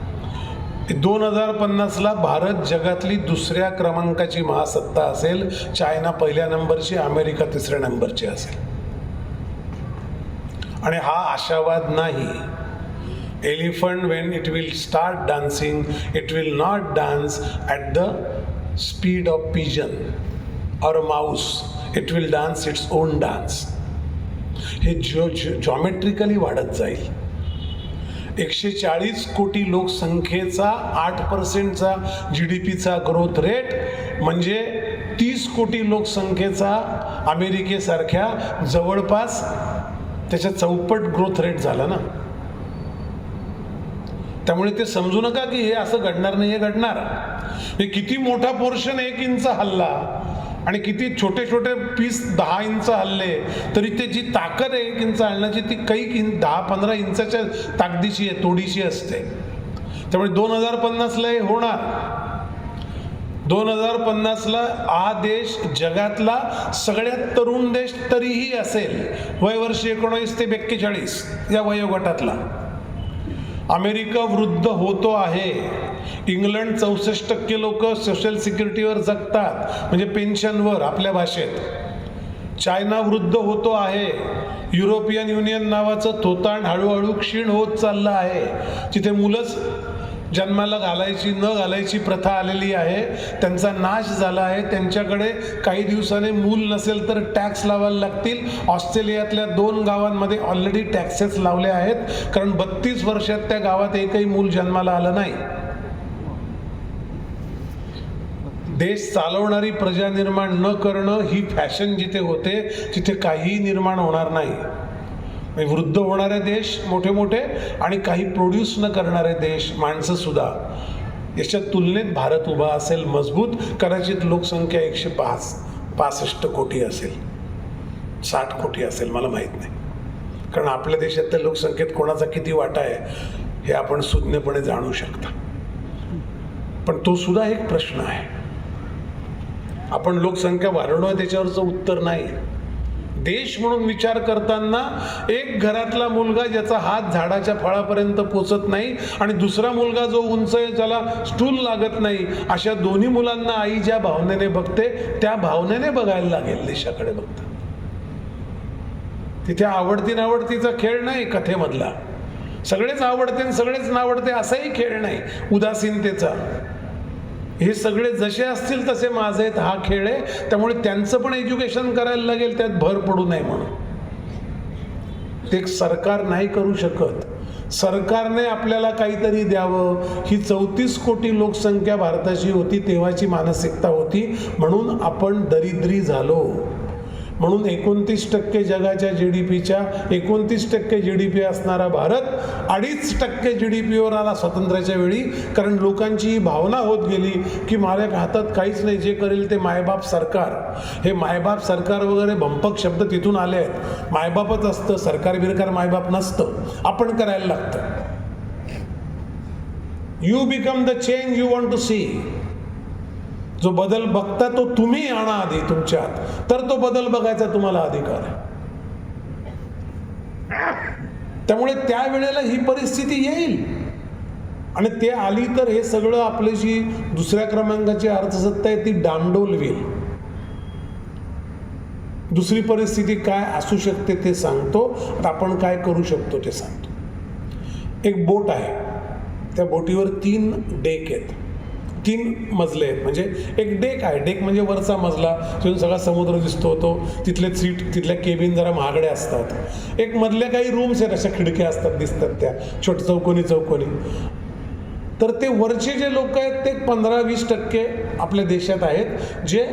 2050ला भारत जगातली 2ऱ्या क्रमांकाची महासत्ता असेल. चायना 1ल्या नंबरची, अमेरिका 3ऱ्या नंबरची असेल. आणि हा आशावाद नाही. Elephant when it will start dancing, it will not dance at the speed of pigeon or mouse. It will dance its own dance. हे जॉमेट्रिकली वाढत जाईल. 140 कोटी लोकसंख्येचा 8%चा GDPचा ग्रोथ रेट म्हणजे 30 कोटी लोकसंख्येचा अमेरिकेसारख्या जवळपास त्याच्या चौपट ग्रोथ रेट झाला ना. त्यामुळे ते समजू नका की हे असं घडणार नाही. हे घडणार. हे किती मोठा पोर्शन 1 इंच हल्ला आणि किती छोटे छोटे पीस 10 इंच हल्ले तरी त्याची ताकद आहे 1 इंच हलण्याची ती काही 10-15 इंचाच्या ताकदीची आहे, तोडीची असते. त्यामुळे 2050ला हे होणार. 2050ला हा देश जगातला सगळ्यात तरुण देश तरीही असेल. वयवर्ष 19 ते 42 या वयोगटातला. अमेरिका वृद्ध होतो आहे. इंग्लंड 64% लोक सोशल सिक्युरिटीवर जगतात, म्हणजे पेन्शनवर आपल्या भाषेत. चायना वृद्ध होतो आहे. युरोपियन युनियन नावाचं थोतांड हळूहळू क्षीण होत चाललं आहे. तिथे मुलंच जन्माला न घालायची प्रथा आलेली आहे. त्यांचा नाश झाला आहे. त्यांच्याकडे काही दिवसाने मूल नसेल तर टॅक्स लावायला लागतील. ऑस्ट्रेलियातल्या 2 गावांमध्ये ऑलरेडी टॅक्सेस लावले आहेत, कारण 32 वर्षात त्या गावात एकही मूल जन्माला आलं नाही. देश चालवणारी प्रजा निर्माण न करणं ही फॅशन जिथे होते तिथे काहीही निर्माण होणार नाही. वृद्ध होणारे देश मोठे मोठे आणि काही प्रोड्यूस न करणारे देश माणसं सुद्धा, याच्या तुलनेत भारत उभा असेल मजबूत. कदाचित लोकसंख्या 165 कोटी असेल, 60 कोटी असेल, मला माहीत नाही. कारण आपल्या देशातल्या लोकसंख्येत कोणाचा किती वाटा आहे हे आपण सुज्ञपणे जाणू शकता. पण तो सुद्धा एक प्रश्न आहे. आपण लोकसंख्या वाढवणं त्याच्यावरचं उत्तर नाही. देश म्हणून विचार करताना एक घरातला मुलगा ज्याचा हात झाडाच्या फळापर्यंत पोचत नाही आणि दुसरा मुलगा जो उंच आहे ज्याला स्टूल लागत नाही, अशा दोन्ही मुलांना आई ज्या भावनेने बघते त्या भावनेने बघायला लागेल देशाकडे बघता. तिथे आवडती नावडतीचा खेळ नाही कथेमधला. सगळेच आवडते आणि सगळेच नावडते असाही खेळ नाही उदासीनतेचा. हे सगळे जसे असतील तसे माझे आहेत हा खेळ आहे. त्यामुळे त्यांचं पण एज्युकेशन करायला लागेल, त्यात भर पडू नये म्हणून. ते सरकार नाही करू शकत. सरकारने आपल्याला काहीतरी द्यावं. ही 34 कोटी लोकसंख्या भारताची होती तेव्हाची मानसिकता होती. म्हणून आपण दरिद्री झालो. म्हणून 29% जगाच्या GDPच्या 29% GDP असणारा भारत 2.5% GDPवर आला स्वातंत्र्याच्या वेळी. कारण लोकांची ही भावना होत गेली की माझ्या हातात काहीच नाही, जे करेल ते मायबाप सरकार. हे मायबाप सरकार वगैरे भंपक शब्द तिथून आले आहेत. मायबापच असतं, सरकार बिरकार मायबाप नसतं. आपण करायला लागतं. You become the change you want to see. जो बदल बघता तो तुम्ही आणा आधी तुमच्यात, तर तो बदल बघायचा तुम्हाला अधिकार आहे. त्यामुळे त्यावेळेला ही परिस्थिती येईल आणि ते आली तर हे सगळं आपली जी दुसऱ्या क्रमांकाची अर्थसत्ता आहे ती डांडोल होईल. दुसरी परिस्थिती काय असू शकते ते सांगतो. आपण काय करू शकतो ते सांगतो. एक बोट आहे, त्या बोटीवर 3 डेक आहेत, 3 मजले आहेत. म्हणजे एक डेक आहे. डेक म्हणजे वरचा मजला, तिथून सगळा समुद्र दिसतो. तो तिथले सीट, तिथल्या केबिन जरा महागड्या असतात. एक मधल्या काही रूम्स आहेत, अशा खिडक्या असतात, दिसतात त्या छोट चौकोनी. तर ते वरचे जे लोक आहेत ते 15-20% आपल्या देशात आहेत, जे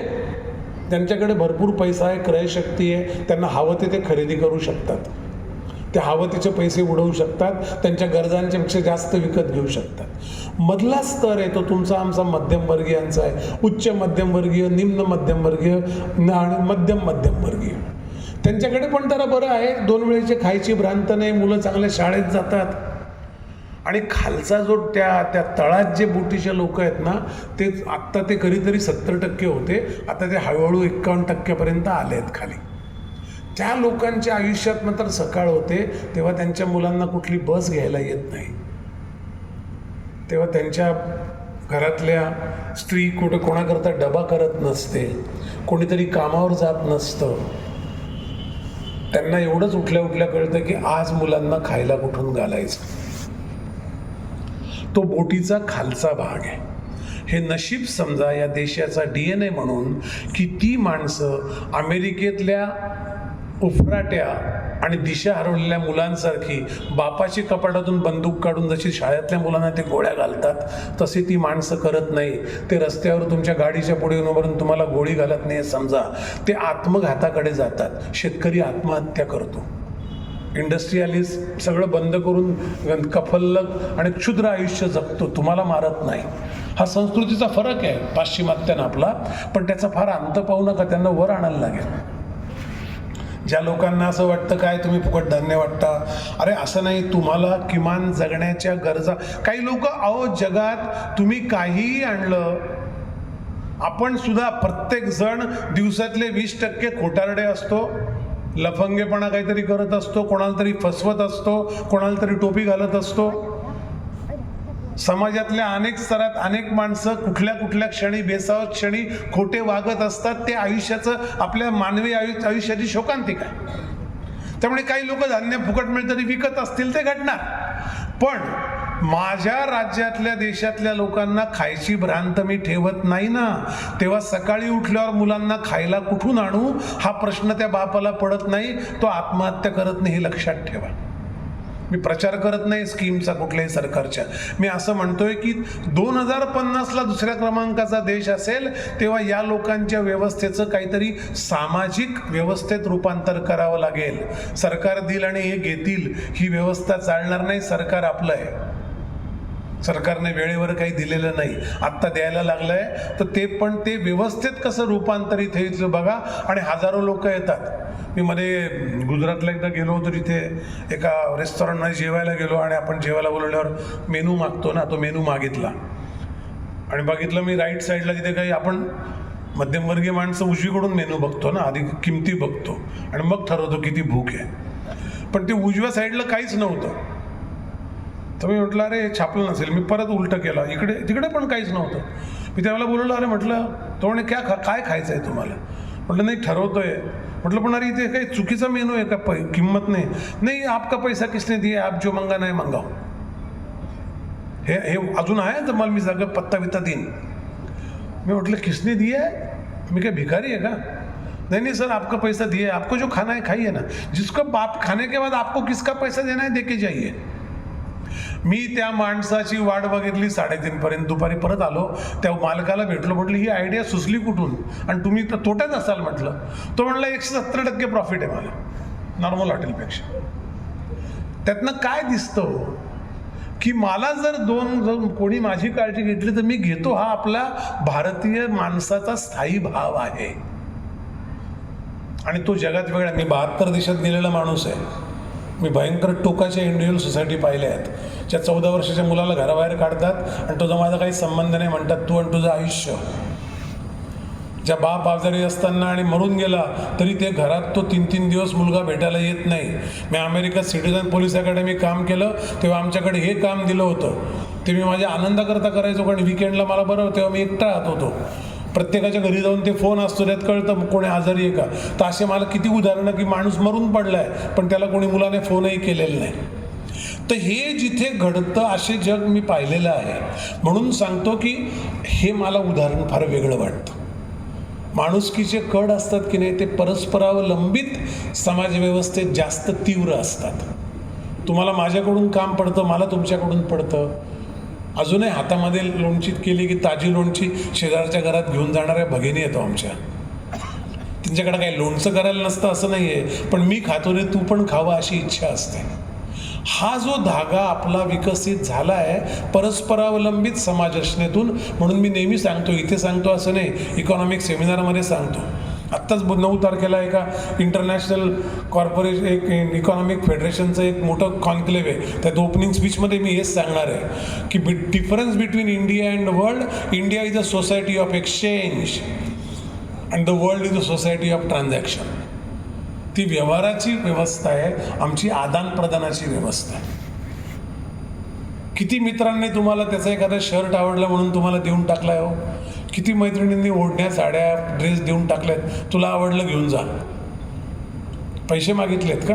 त्यांच्याकडे भरपूर पैसा आहे, क्रयशक्ती आहे, त्यांना हवं ते खरेदी करू शकतात. ते हवं त्याचे पैसे उडवू शकतात, त्यांच्या गरजांच्या पेक्षा जास्त विकत घेऊ शकतात. मधला स्तर आहे तो तुमचा आमचा मध्यमवर्गीयांचा आहे. उच्च मध्यमवर्गीय, निम्न मध्यमवर्गीय आणि मध्यमवर्गीय. त्यांच्याकडे पण जरा बरं आहे, 2 वेळेचे खायची भ्रांत नाही, मुलं चांगल्या शाळेत जातात. आणि खालचा जो त्या तळात जे बोटीचे लोक आहेत ना, ते आत्ता ते कधीतरी 70% होते, आता ते हळूहळू 51% आले आहेत खाली. त्या लोकांच्या आयुष्यात मात्र सकाळ होते तेव्हा त्यांच्या मुलांना कुठली बस घ्यायला येत नाही, तेव्हा त्यांच्या घरातल्या स्त्री कोणाकरता डबा करत नसते, कोणीतरी कामावर जात नसतं. त्यांना एवढंच उठल्या उठल्या कळतं की आज मुलांना खायला कुठून घालायचं. तो बोटीचा खालचा भाग आहे. हे नशीब समजा या देशाचा DNA म्हणून की ती माणसं अमेरिकेतल्या उफराट्या आणि दिशा हरवलेल्या मुलांसारखी बापाची कपाटातून बंदूक काढून जशी शाळेतल्या मुलांना ते गोळ्या घालतात तशी ती माणसं करत नाही. ते रस्त्यावर तुमच्या गाडीच्या पुढे येऊन उभारून तुम्हाला गोळी घालत नाही समजा, ते आत्मघाताकडे जातात. शेतकरी आत्महत्या करतो, इंडस्ट्रियलिस्ट सगळं बंद करून कफल्लक आणि क्षुद्र आयुष्य जगतो, तुम्हाला मारत नाही. हा संस्कृतीचा फरक आहे पाश्चिमात्यानं आपला, पण त्याचा फार अंत पाहू नका, त्यांना वर आणायला लागेल. ज्या लोकांना असं वाटतं काय तुम्ही फुकट धान्य वाटता, अरे असं नाही, तुम्हाला किमान जगण्याच्या गरजा. काही लोक जगात तुम्ही काहीही आणलं, आपण सुद्धा प्रत्येक जण दिवसातले 20% खोटारडे असतो, लफंगेपणा काहीतरी करत असतो, कोणाला तरी फसवत असतो, कोणाला तरी टोपी घालत असतो. समाजातल्या अनेक स्तरात अनेक माणसं कुठल्या क्षणी बेसावत क्षणी खोटे वागत असतात. ते आयुष्याचं आपल्या मानवी आयुष्याची शोकांतिका आहे. त्यामुळे काही लोक धान्य फुकट मिळतं तरी विकत असतील ते घडणार, पण माझ्या राज्यातल्या देशातल्या लोकांना खायची भ्रांत मी ठेवत नाही ना. तेव्हा सकाळी उठल्यावर मुलांना खायला कुठून आणू हा प्रश्न त्या बापाला पडत नाही, तो आत्महत्या करत नाही, हे लक्षात ठेवा. मी प्रचार करत नाही स्कीमचा कुठल्याही सरकारच्या. मी असं म्हणतोय की 2050ला दुसऱ्या क्रमांकाचा देश असेल तेव्हा या लोकांच्या व्यवस्थेचं काहीतरी सामाजिक व्यवस्थेत रूपांतर करावं लागेल. सरकार देईल आणि हे घेतील ही व्यवस्था चालणार नाही. सरकार आपलं आहे. सरकारने वेळेवर काही दिलेलं नाही, आत्ता द्यायला लागलंय. तर ते पण ते व्यवस्थेत कसं रूपांतरित होईल बघा. आणि हजारो लोक येतात. मी मध्ये गुजरातला एकदा गेलो होतो, तिथे एका रेस्टॉरंटमध्ये जेवायला गेलो आणि आपण जेवायला बोलवल्यावर मेनू मागतो ना, तो मेनू मागितला आणि बघितलं मी राईट साईडला तिथे काही आपण मध्यमवर्गीय माणसं उजवीकडून मेनू बघतो ना, आधी किमती बघतो आणि मग ठरवतो किती भूक आहे. पण ते उजव्या साईडला काहीच नव्हतं. तर मी म्हटलं अरे छापलं नसेल. मी परत उलटं केलं, तिकडे पण काहीच नव्हतं. मी त्यावेळेला बोललो अरे म्हटलं, तो म्हणे काय खायचं आहे तुम्हाला? म्हटलं नाही ठरवतोय. म्हटलं पण अरे इथे काही चुकीचा मेनू आहे का? किंमत नाही आपका पैसा किसने दिया, आप जो मंगा नाही मंगाव. हे अजून आहे तर मला मी सगळं पत्ता बित्ता देईन. मी म्हटलं किसने दिया है? मी काय भिकारी आहे का? नहीं सर आपका पैसा दिया है, आपको जो खाना है खाइए ना. जिसको आप खाने के बाद आपको किसका पैसा देना है देके जाइए. मी त्या माणसाची वाट बघितली 3:30 पर्यंत. दुपारी परत आलो, त्या मालकाला भेटलो. म्हटलं ही आयडिया सुचली कुठून आणि तुम्ही तर तोट्यात असाल म्हटलं. तो म्हणला 170% प्रॉफिट आहे मला नॉर्मल हॉटेलपेक्षा. त्यातनं काय दिसतं की मला जर कोणी माझी काळजी घेतली तर मी घेतो. हा आपला भारतीय माणसाचा स्थायी भाव आहे आणि तो जगात वेगळा. मी 72 देशात गेलेला माणूस आहे. मी भयंकर टोकाच्या इंडिव्हिज्युअल सोसायटी पाहिल्या आहेत, ज्या 14 वर्षाच्या मुलाला घराबाहेर काढतात आणि तुझा माझा काही संबंध नाही म्हणतात, तू आणि तुझं आयुष्य. ज्या बाप आजारी असताना आणि मरून गेला तरी ते घरात तो 3-3 दिवस मुलगा भेटायला येत नाही. मी अमेरिकेत सिटिझन पोलीस अकॅडमी काम केलं तेव्हा आमच्याकडे हे काम दिलं होतं. ते मी माझ्या आनंदाकरता करायचो, कारण विकेंडला मला बरं तेव्हा मी एकटा राहत होतो. प्रत्येकाच्या घरी जाऊन ते फोन असतो, त्यात कळतं कोणी आजारी आहे का. तर असे मला किती उदाहरणं की माणूस मरून पडलाय पण त्याला कोणी मुलाने फोनही केलेला नाही. तर हे जिथे घडतं असे जग मी पाहिलेलं आहे. म्हणून सांगतो की हे मला उदाहरण फार वेगळं वाटतं. माणुसकीचे कड असतात की नाही ते परस्परावलंबित समाजव्यवस्थेत जास्त तीव्र असतात. तुम्हाला माझ्याकडून काम पडतं, मला तुमच्याकडून पडतं. अजूनही हातामध्ये लोणची केली की ताजी लोणची शेजारच्या घरात घेऊन जाणाऱ्या भगिनी येतो आमच्या. त्यांच्याकडे काही लोणचं करायला नसतं असं नाही आहे, पण मी खातो रे तू पण खावा अशी इच्छा असते. हा जो धागा आपला विकसित झाला आहे परस्परावलंबित समाज रचनेतून. म्हणून मी नेहमी सांगतो, इथे सांगतो असं नाही, इकॉनॉमिक सेमिनारमध्ये सांगतो. आत्ताच 9 तारखेला एका इंटरनॅशनल कॉर्पोरेशन एक इकॉनॉमिक फेडरेशनचं एक मोठं कॉन्क्लेव्ह आहे. त्यात ओपनिंग स्पीचमध्ये मी हेच सांगणार आहे की difference between India and world, India is a society of exchange and the world is a society of transaction. ती व्यवहाराची व्यवस्था आहे, आमची आदान प्रदानाची व्यवस्था आहे. किती मित्रांनी तुम्हाला त्याचा एखादा शर्ट आवडला म्हणून तुम्हाला देऊन टाकलाय हो. किती मैत्रिणींनी ओढण्या साड्या ड्रेस देऊन टाकल्यात, तुला आवडलं घेऊन जा. पैसे मागितलेत का?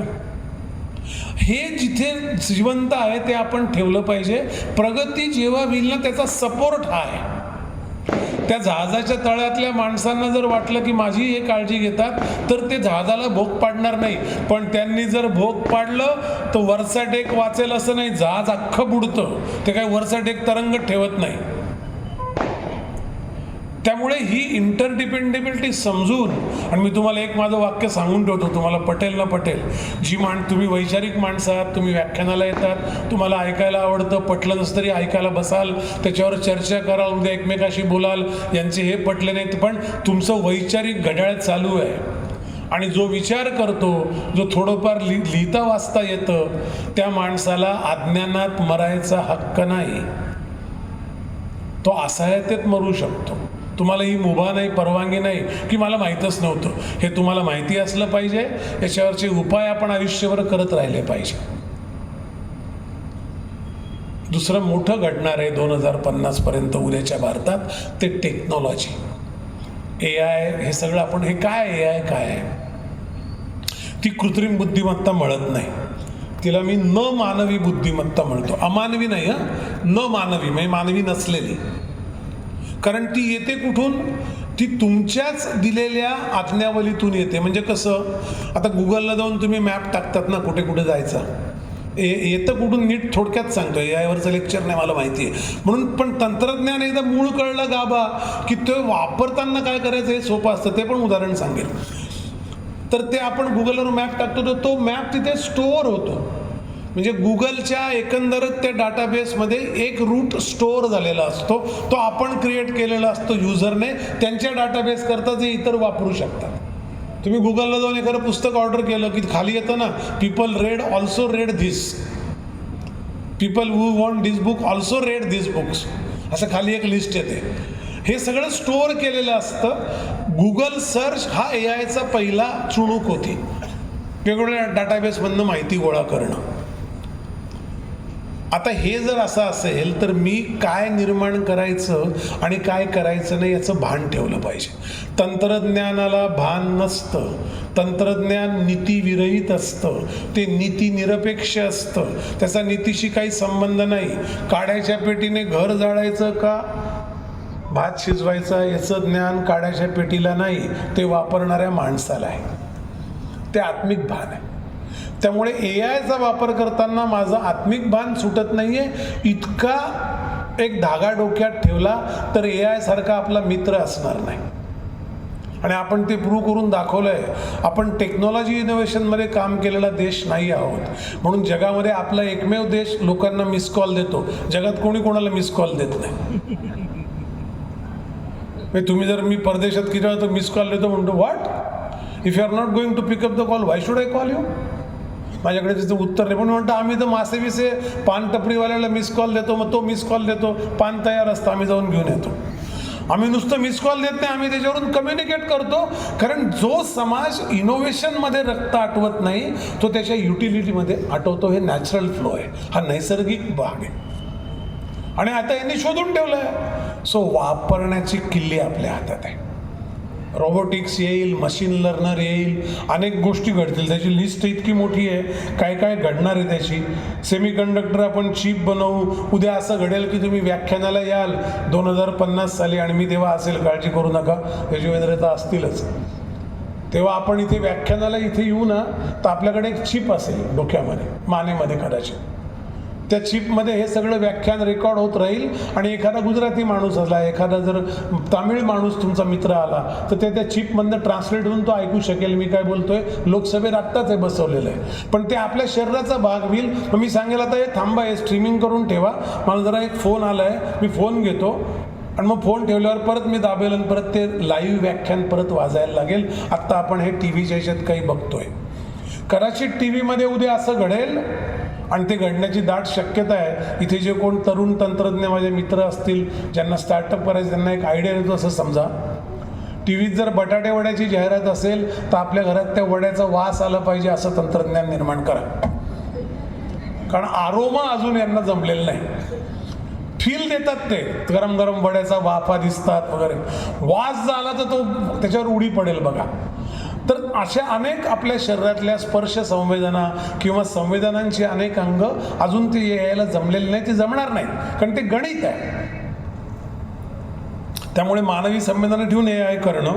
हे जिथे जिवंत आहे ते आपण ठेवलं पाहिजे. प्रगती जेव्हा होईल ना त्याचा सपोर्ट हा आहे. त्या जहाजाच्या तळातल्या माणसांना जर वाटलं की माझी हे काळजी घेतात तर ते जहाजाला भोग पाडणार नाही. पण त्यांनी जर भोग पाडलं तर वरचा डेक वाचेल असं नाही, जहाज अख्खं बुडतं. ते काही वरचा डेक तरंगत ठेवत नाही. त्यामुळे ही इंटरडिपेंडेबिलिटी समजून, आणि मी तुम्हाला एक माझं वाक्य सांगून ठेवतो, तुम्हाला पटेल ना पटेल. तुम्ही वैचारिक माणसं आहात, तुम्ही व्याख्यानाला येतात, तुम्हाला ऐकायला आवडतं, पटलं नसतं तरी ऐकायला बसाल, त्याच्यावर चर्चा कराल, उद्या एकमेकाशी बोलाल. यांचे हे पटले नाहीत पण तुमचं वैचारिक घड्याळ चालू आहे. आणि जो विचार करतो, जो थोडंफार लिहिता वाचता येतं, त्या माणसाला अज्ञानात मरायचा हक्क नाही. तो असहायतेत मरू शकतो. तुम्हाला ही मुभा नाही, परवानगी नाही की मला माहीतच नव्हतं. हे तुम्हाला माहिती असलं पाहिजे. याच्यावरचे उपाय आपण आयुष्यभर करत राहिले पाहिजे. दुसरं मोठं घडणार आहे 2050 पर्यंत उद्याच्या भारतात, ते टेक्नॉलॉजी, AI. हे सगळं आपण, हे काय AI काय आहे? ती कृत्रिम बुद्धिमत्ता म्हणत नाही, तिला मी न मानवी बुद्धिमत्ता म्हणतो. अमानवी नाही, न मानवी म्हणजे मानवी नसलेली. कारण ती येते कुठून? ती तुमच्याच दिलेल्या आज्ञावलीतून येते. म्हणजे कसं, आता गुगलला जाऊन तुम्ही मॅप टाकतात ना कुठे कुठे जायचा, येतं कुठून नीट थोडक्यात सांगतो, यावरचं लेक्चर नाही मला माहिती आहे म्हणून. पण तंत्रज्ञान एकदा मूळ कळलं गाभा की ते वापरताना काय करायचं हे सोपं असतं. ते पण उदाहरण सांगेल. तर ते आपण गुगलवर मॅप टाकतो तर तो मॅप तिथे स्टोअर होतो. म्हणजे गुगलच्या एकंदरच त्या डाटाबेसमध्ये एक रूट स्टोअर झालेला असतो. तो आपण क्रिएट केलेला असतो युजरने त्यांच्या डाटाबेस करता, जे इतर वापरू शकतात. तुम्ही गुगलला जाऊन एखादं पुस्तक ऑर्डर केलं की खाली येतं ना, people red also red this, people who want this book also red this books, असं खाली एक लिस्ट येते. हे सगळं स्टोअर केलेलं असतं. गुगल सर्च हा AIचा पहिला चुणूक होती, वेगवेगळ्या डाटाबेसमधनं माहिती गोळा करणं. आता हे जर असं असेल तर मी काय निर्माण करायचं आणि काय करायचं नाही याचं भान ठेवलं पाहिजे. तंत्रज्ञानाला भान नसतं. तंत्रज्ञान नीतीविरहित असतं, ते नीतिनिरपेक्ष असतं, त्याचा नीतीशी काही संबंध नाही. काड्याच्या पेटीने घर जाळायचं का भात शिजवायचा याचं ज्ञान काड्याच्या पेटीला नाही, ते वापरणाऱ्या माणसाला आहे. ते आत्मिक भान आहे. त्यामुळे AIचा वापर करताना माझं आत्मिक भान सुटत नाहीये. इतका एक धागा डोक्यात ठेवला तर AI सारखा आपला मित्र असणार नाही. आणि आपण ते प्रूव्ह करून दाखवलंय. आपण टेक्नॉलॉजी इनोव्हेशनमध्ये काम केलेला देश नाही आहोत म्हणून जगामध्ये आपला एकमेव देश लोकांना मिस कॉल देतो. जगात कोणी कोणाला मिस कॉल देत नाही. तुम्ही जर मी परदेशात किती वेळा मिस कॉल देतो म्हणतो, what if you are not going to pick up the call why should I call you. माझ्याकडे त्याचं उत्तर नाही. पण म्हणतो आम्ही तर मासे बिसे पान टपरीवाल्याला मिस कॉल देतो, मग तो मिस कॉल देतो, पान तयार असतं, आम्ही जाऊन घेऊन येतो. आम्ही नुसतं मिस कॉल देत नाही, आम्ही त्याच्यावरून कम्युनिकेट करतो. कारण जो समाज इनोव्हेशनमध्ये रक्त आटवत नाही तो त्याच्या युटिलिटीमध्ये आटवतो. हे नॅचरल फ्लो आहे, हा नैसर्गिक भाग आहे. आणि आता यांनी शोधून ठेवलं आहे. सो वापरण्याची किल्ली आपल्या हातात आहे. रोबोटिक्स येईल, मशीन लर्नर येईल, अनेक गोष्टी घडतील. त्याची लिस्ट इतकी मोठी आहे, काय काय घडणार आहे त्याची. सेमीकंडक्टर आपण चिप बनवू. उद्या असं घडेल की तुम्ही व्याख्यानाला याल 2050 साली आणि मी तेव्हा असेल, काळजी करू नका, यजुवेंद्र तर असतीलच. तेव्हा आपण इथे व्याख्यानाला इथे येऊ ना तर आपल्याकडे एक चिप असेल डोक्यामध्ये, मानेमध्ये कदाचित. त्या चिपमध्ये हे सगळं व्याख्यान रेकॉर्ड होत राहील. आणि एखादा गुजराती माणूस आला, एखादा जर तामिळ माणूस तुमचा मित्र आला तर ते त्या चिपमधनं ट्रान्सलेट होऊन तो ऐकू शकेल मी काय बोलतोय. लोकसभेत आत्ताच हे बसवलेलं आहे, पण ते आपल्या शरीराचा भाग होईल. मग मी सांगेल आता हे थांबा, हे स्ट्रीमिंग करून ठेवा, मला जरा एक फोन आला आहे, मी फोन घेतो. आणि मग फोन ठेवल्यावर परत मी दाबेल आणि परत ते लाईव्ह व्याख्यान परत वाजायला लागेल. आत्ता आपण हे TVच्या ह्याच्यात काही बघतोय. कदाचित TVमध्ये उद्या असं घडेल आणि ते घडण्याची दाट शक्यता आहे. इथे जे कोण तरुण तंत्रज्ञ माझे मित्र असतील ज्यांना स्टार्टअप करायचं, त्यांना एक आयडिया येतो. असं समजा TVत जर बटाटे वड्याची जाहिरात असेल तर आपल्या घरात त्या वड्याचा वास आला पाहिजे असं तंत्रज्ञान निर्माण करा. कारण आरोमा अजून यांना जमलेलं नाही. फील देतात ते, गरम गरम वड्याचा वाफा दिसतात वगैरे. वास झाला तर तो त्याच्यावर उडी पडेल बघा. तर अशा अनेक आपल्या शरीरातल्या स्पर्श संवेदना किंवा संवेदनांची अनेक अंग अजून ते यायला जमलेले नाही, ते जमणार नाही, कारण ते गणित आहे. त्यामुळे मानवी संवेदना ठेवून AI करणं.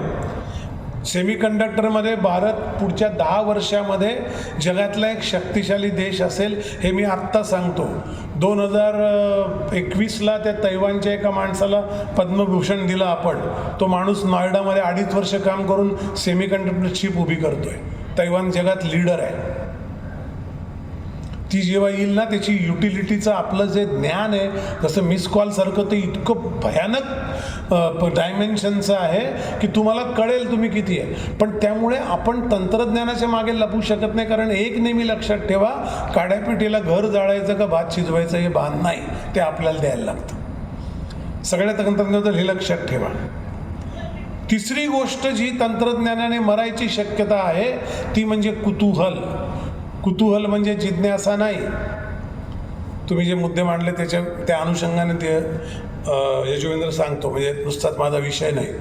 सेमीकंडक्टरमध्ये भारत पुढच्या 10 वर्षामध्ये जगातला एक शक्तिशाली देश असेल, हे मी आत्ता सांगतो. 2021ला त्या तैवानच्या एका माणसाला पद्मभूषण दिलं आपण. तो माणूस नॉयडामध्ये 2.5 वर्ष काम करून सेमीकंडक्टर चिप उभी करतोय. तैवान जगात लीडर आहे. ती जेव्हा येईल ना, त्याची युटिलिटीचं आपलं जे ज्ञान आहे, जसं मिस कॉलसारखं, ते इतकं भयानक डायमेन्शनचं आहे की तुम्हाला कळेल तुम्ही किती आहे. पण त्यामुळे आपण तंत्रज्ञानाच्या मागे लपू शकत नाही. कारण एक नेहमी लक्षात ठेवा, काड्यापिटीला घर जाळायचं का भात शिजवायचं हे भान नाही, ते आपल्याला द्यायला लागतं. सगळ्या तंत्रज्ञानात हे लक्षात ठेवा. तिसरी गोष्ट जी तंत्रज्ञानाने मरायची शक्यता आहे ती म्हणजे कुतूहल. कुतूहल म्हणजे जिज्ञासा नाही. तुम्ही जे मुद्दे मांडले त्या अनुषंगाने ते यजुवेंद्र सांगतो, म्हणजे नुसताच माझा विषय नाही.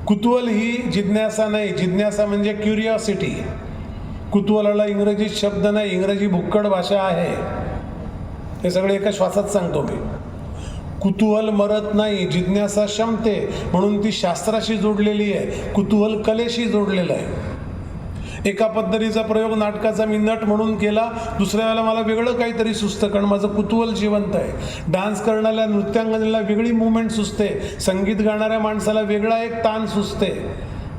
कुतूहल ही जिज्ञासा नाही. जिज्ञासा म्हणजे क्युरिओसिटी. कुतूहलाला इंग्रजीत शब्द नाही, इंग्रजी भुक्कड भाषा आहे. हे सगळे एका श्वासात सांगतो मी. कुतूहल मरत नाही, जिज्ञासा शमते, म्हणून ती शास्त्राशी जोडलेली आहे. कुतूहल कलेशी जोडलेलं आहे. एका पद्धतीचा प्रयोग नाटकाचा मी नट म्हणून केला, दुसऱ्या वेळेला मला वेगळं काहीतरी सुचतं, कारण माझं कुतूहल जिवंत आहे. डान्स करणाऱ्या नृत्यांगनेला वेगळी मुवमेंट सुचते, संगीत गाणाऱ्या माणसाला वेगळा एक ताण सुचते,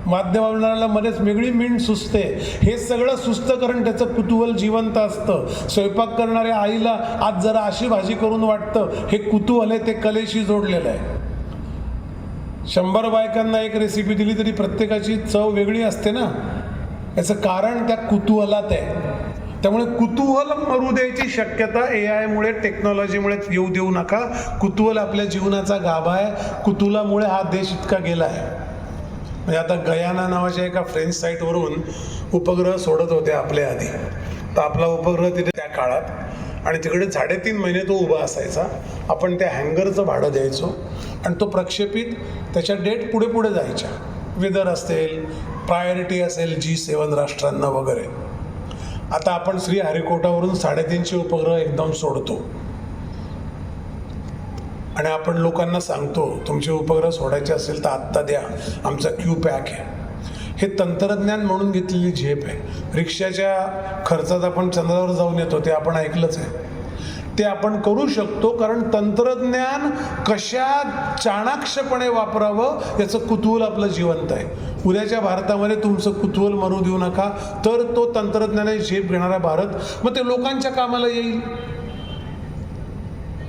वाद्य वाजवणाऱ्याला मध्येच वेगळी मिंट सुचते. हे सगळं सुचतं कारण त्याचं कुतूहल जिवंत असतं. स्वयंपाक करणाऱ्या आईला आज जरा अशी भाजी करून वाटतं, हे कुतूहल आहे, ते कलेशी जोडलेलं आहे. 100 बायकांना एक रेसिपी दिली तरी प्रत्येकाची चव वेगळी असते ना, याचं कारण त्या कुतूहलात आहे. त्यामुळे कुतूहल मरू द्यायची शक्यता AI-मुळे, टेक्नॉलॉजीमुळे येऊ देऊ नका. कुतूहल आपल्या जीवनाचा गाभा आहे. कुतूहलामुळे हा देश इतका गेला आहे. म्हणजे आता गयाना नावाच्या एका फ्रेंच साईटवरून उपग्रह सोडत होते आपल्या आधी, तर आपला उपग्रह तिथे त्या काळात, आणि तिकडे 3.5 महिने तो उभा असायचा. आपण त्या हँगरचं भाडं द्यायचो आणि तो प्रक्षेपित, त्याच्या डेट पुढे पुढे जायच्या. वेदर असेल, प्रायोरिटी असेल G7 राष्ट्रांना वगैरे. आता आपण श्रीहरिकोटावरून 350 उपग्रह एकदम सोडतो आणि आपण लोकांना सांगतो तुमचे उपग्रह सोडायचे असेल तर आत्ता द्या, आमचा क्यू पॅक आहे. हे तंत्रज्ञान म्हणून घेतलेली झेप आहे. रिक्षाच्या खर्चात आपण चंद्रावर जाऊन येतो ते आपण ऐकलंच आहे. ते आपण करू शकतो कारण तंत्रज्ञान कशा चाणाक्षपणे वापरावं याचं कुतूहल आपलं जिवंत आहे. उद्याच्या भारतामध्ये तुमचं कुतूहल मरू देऊ नका, तर तो तंत्रज्ञानाची झेप घेणारा भारत मग ते लोकांच्या कामाला येईल.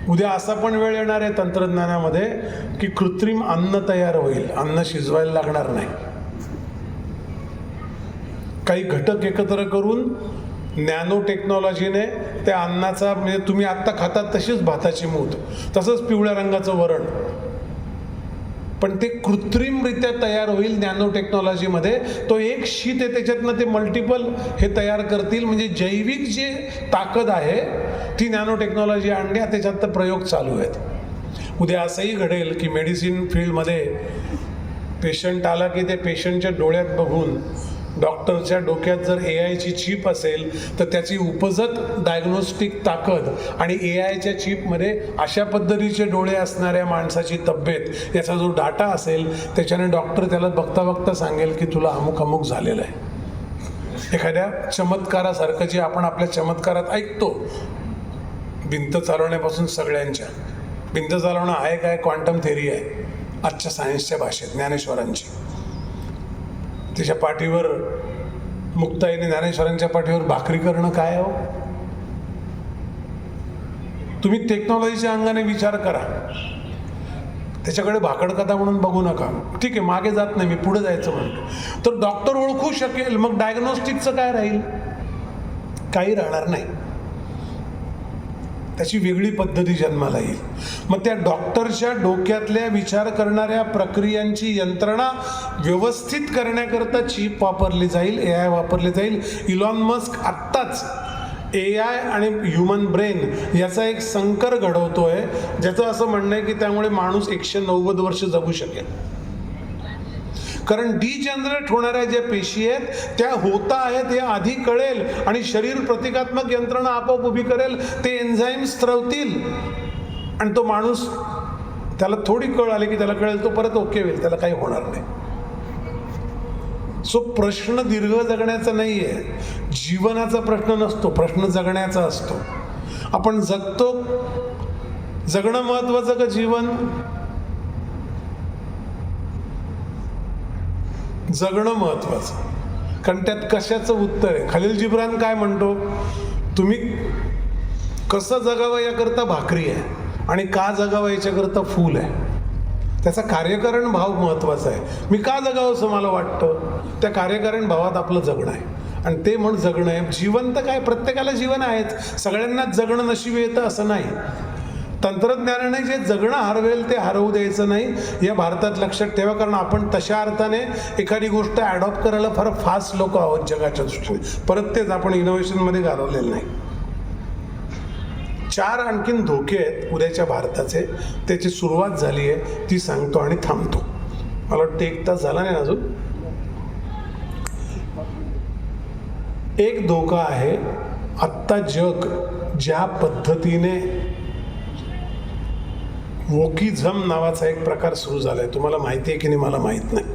उद्या असा पण वेळ येणार आहे तंत्रज्ञानामध्ये की कृत्रिम अन्न तयार होईल, अन्न शिजवायला लागणार नाही. काही घटक एकत्र करून नॅनो टेक्नॉलॉजीने त्या अन्नाचा, म्हणजे तुम्ही आत्ता खातात तशीच भाताची मूठ, तसंच पिवळ्या रंगाचं वरण, पण ते कृत्रिमरित्या तयार होईल नॅनो टेक्नॉलॉजीमध्ये. तो एक शीत आहे, त्याच्यातनं ते मल्टिपल हे तयार करतील. म्हणजे जैविक जे ताकद आहे ती नॅनो टेक्नॉलॉजी आणली, त्याच्यात तर प्रयोग चालू आहेत. उद्या असंही घडेल की मेडिसिन फील्डमध्ये पेशंट आला की ते पेशंटच्या डोळ्यात बघून डॉक्टरच्या डोक्यात जर AIची चिप असेल तर त्याची उपजत डायग्नोस्टिक ताकद आणि AIच्या चिपमध्ये अशा पद्धतीचे डोळे असणाऱ्या माणसाची तब्येत, याचा जो डाटा असेल त्याच्याने डॉक्टर त्याला बघता बघता सांगेल की तुला अमुक अमुक झालेलं आहे. एखाद्या चमत्कारासारखं जे आपण आपल्या चमत्कारात ऐकतो, भिंत चालवण्यापासून सगळ्यांच्या, भिंत चालवणं आहे काय, क्वांटम थेरी आहे आजच्या सायन्सच्या भाषेत ज्ञानेश्वरांची. त्याच्या पाठीवर, मुक्ताईने ज्ञानेश्वरांच्या पाठीवर भाकरी करणं काय हो? तुम्ही टेक्नॉलॉजीच्या अंगाने विचार करा, त्याच्याकडे भाकडकथा म्हणून बघू नका. ठीक आहे, मागे जात नाही मी, पुढे जायचं म्हणतो. तर डॉक्टर ओळखू शकेल, मग डायग्नोस्टिकचं काय राहील? काही राहणार नाही. त्याची वेगळी पद्धती जन्माला येईल. मग त्या डॉक्टरच्या डोक्यातल्या विचार करणाऱ्या प्रक्रियांची यंत्रणा व्यवस्थित करण्याकरता चिप वापरली जाईल, AI वापरली जाईल. इलॉन मस्क आत्ताच AI आणि ह्युमन ब्रेन याचा एक संकर घडवतोय, ज्याचं असं म्हणणं आहे की त्यामुळे माणूस 190 वर्ष जगू शकेल. कारण डिजनरेट होणाऱ्या ज्या पेशी आहेत त्या होता आहेत हे आधी कळेल आणि शरीर प्रतिकात्मक यंत्रणा आपोआप उभी करेल. ते एन्झाईम स्त्रवतील आणि तो माणूस, त्याला थोडी कळ आली की त्याला कळेल, तो परत ओके होईल, त्याला काही होणार नाही. सो प्रश्न दीर्घ जगण्याचा नाही आहे, जीवनाचा प्रश्न नसतो, प्रश्न जगण्याचा असतो. आपण जगतो, जगणं महत्वाचं का जीवन? जगणं महत्वाचं, कारण त्यात कशाचं उत्तर आहे. खलील जिब्रान काय म्हणतो, तुम्ही कसं जगावं याकरता भाकरी आहे आणि का जगावं याच्याकरता फूल आहे. त्याचा कार्यकारण भाव महत्वाचा आहे. मी का जगावं असं मला वाटतं, त्या कार्यकारण भावात आपलं जगणं आहे. आणि ते म्हण जगणं आहे. जीवन तर काय, प्रत्येकाला जीवन आहेच, सगळ्यांनाच जगणं नशीब येतं असं नाही. तंत्रज्ञानाने जे जगणं हरवेल ते हरवू द्यायचं नाही, या भारतात लक्षात ठेवा. कारण आपण तशा अर्थाने एखादी गोष्ट ॲडॉप्ट करायला फार फास्ट लोक आहोत जगाच्या दृष्टीने. परत तेच आपण इनोव्हेशनमध्ये घालवलेलं नाही. 4 आणखीन धोके आहेत उद्याच्या भारताचे, त्याची सुरुवात झाली आहे, ती सांगतो आणि थांबतो. मला वाटतं 1 तास झाला नाही अजून. एक धोका आहे, आत्ता जग ज्या पद्धतीने वोकिझम नावाचा एक प्रकार सुरू झाला आहे, तुम्हाला माहिती आहे की नाही मला माहीत नाही.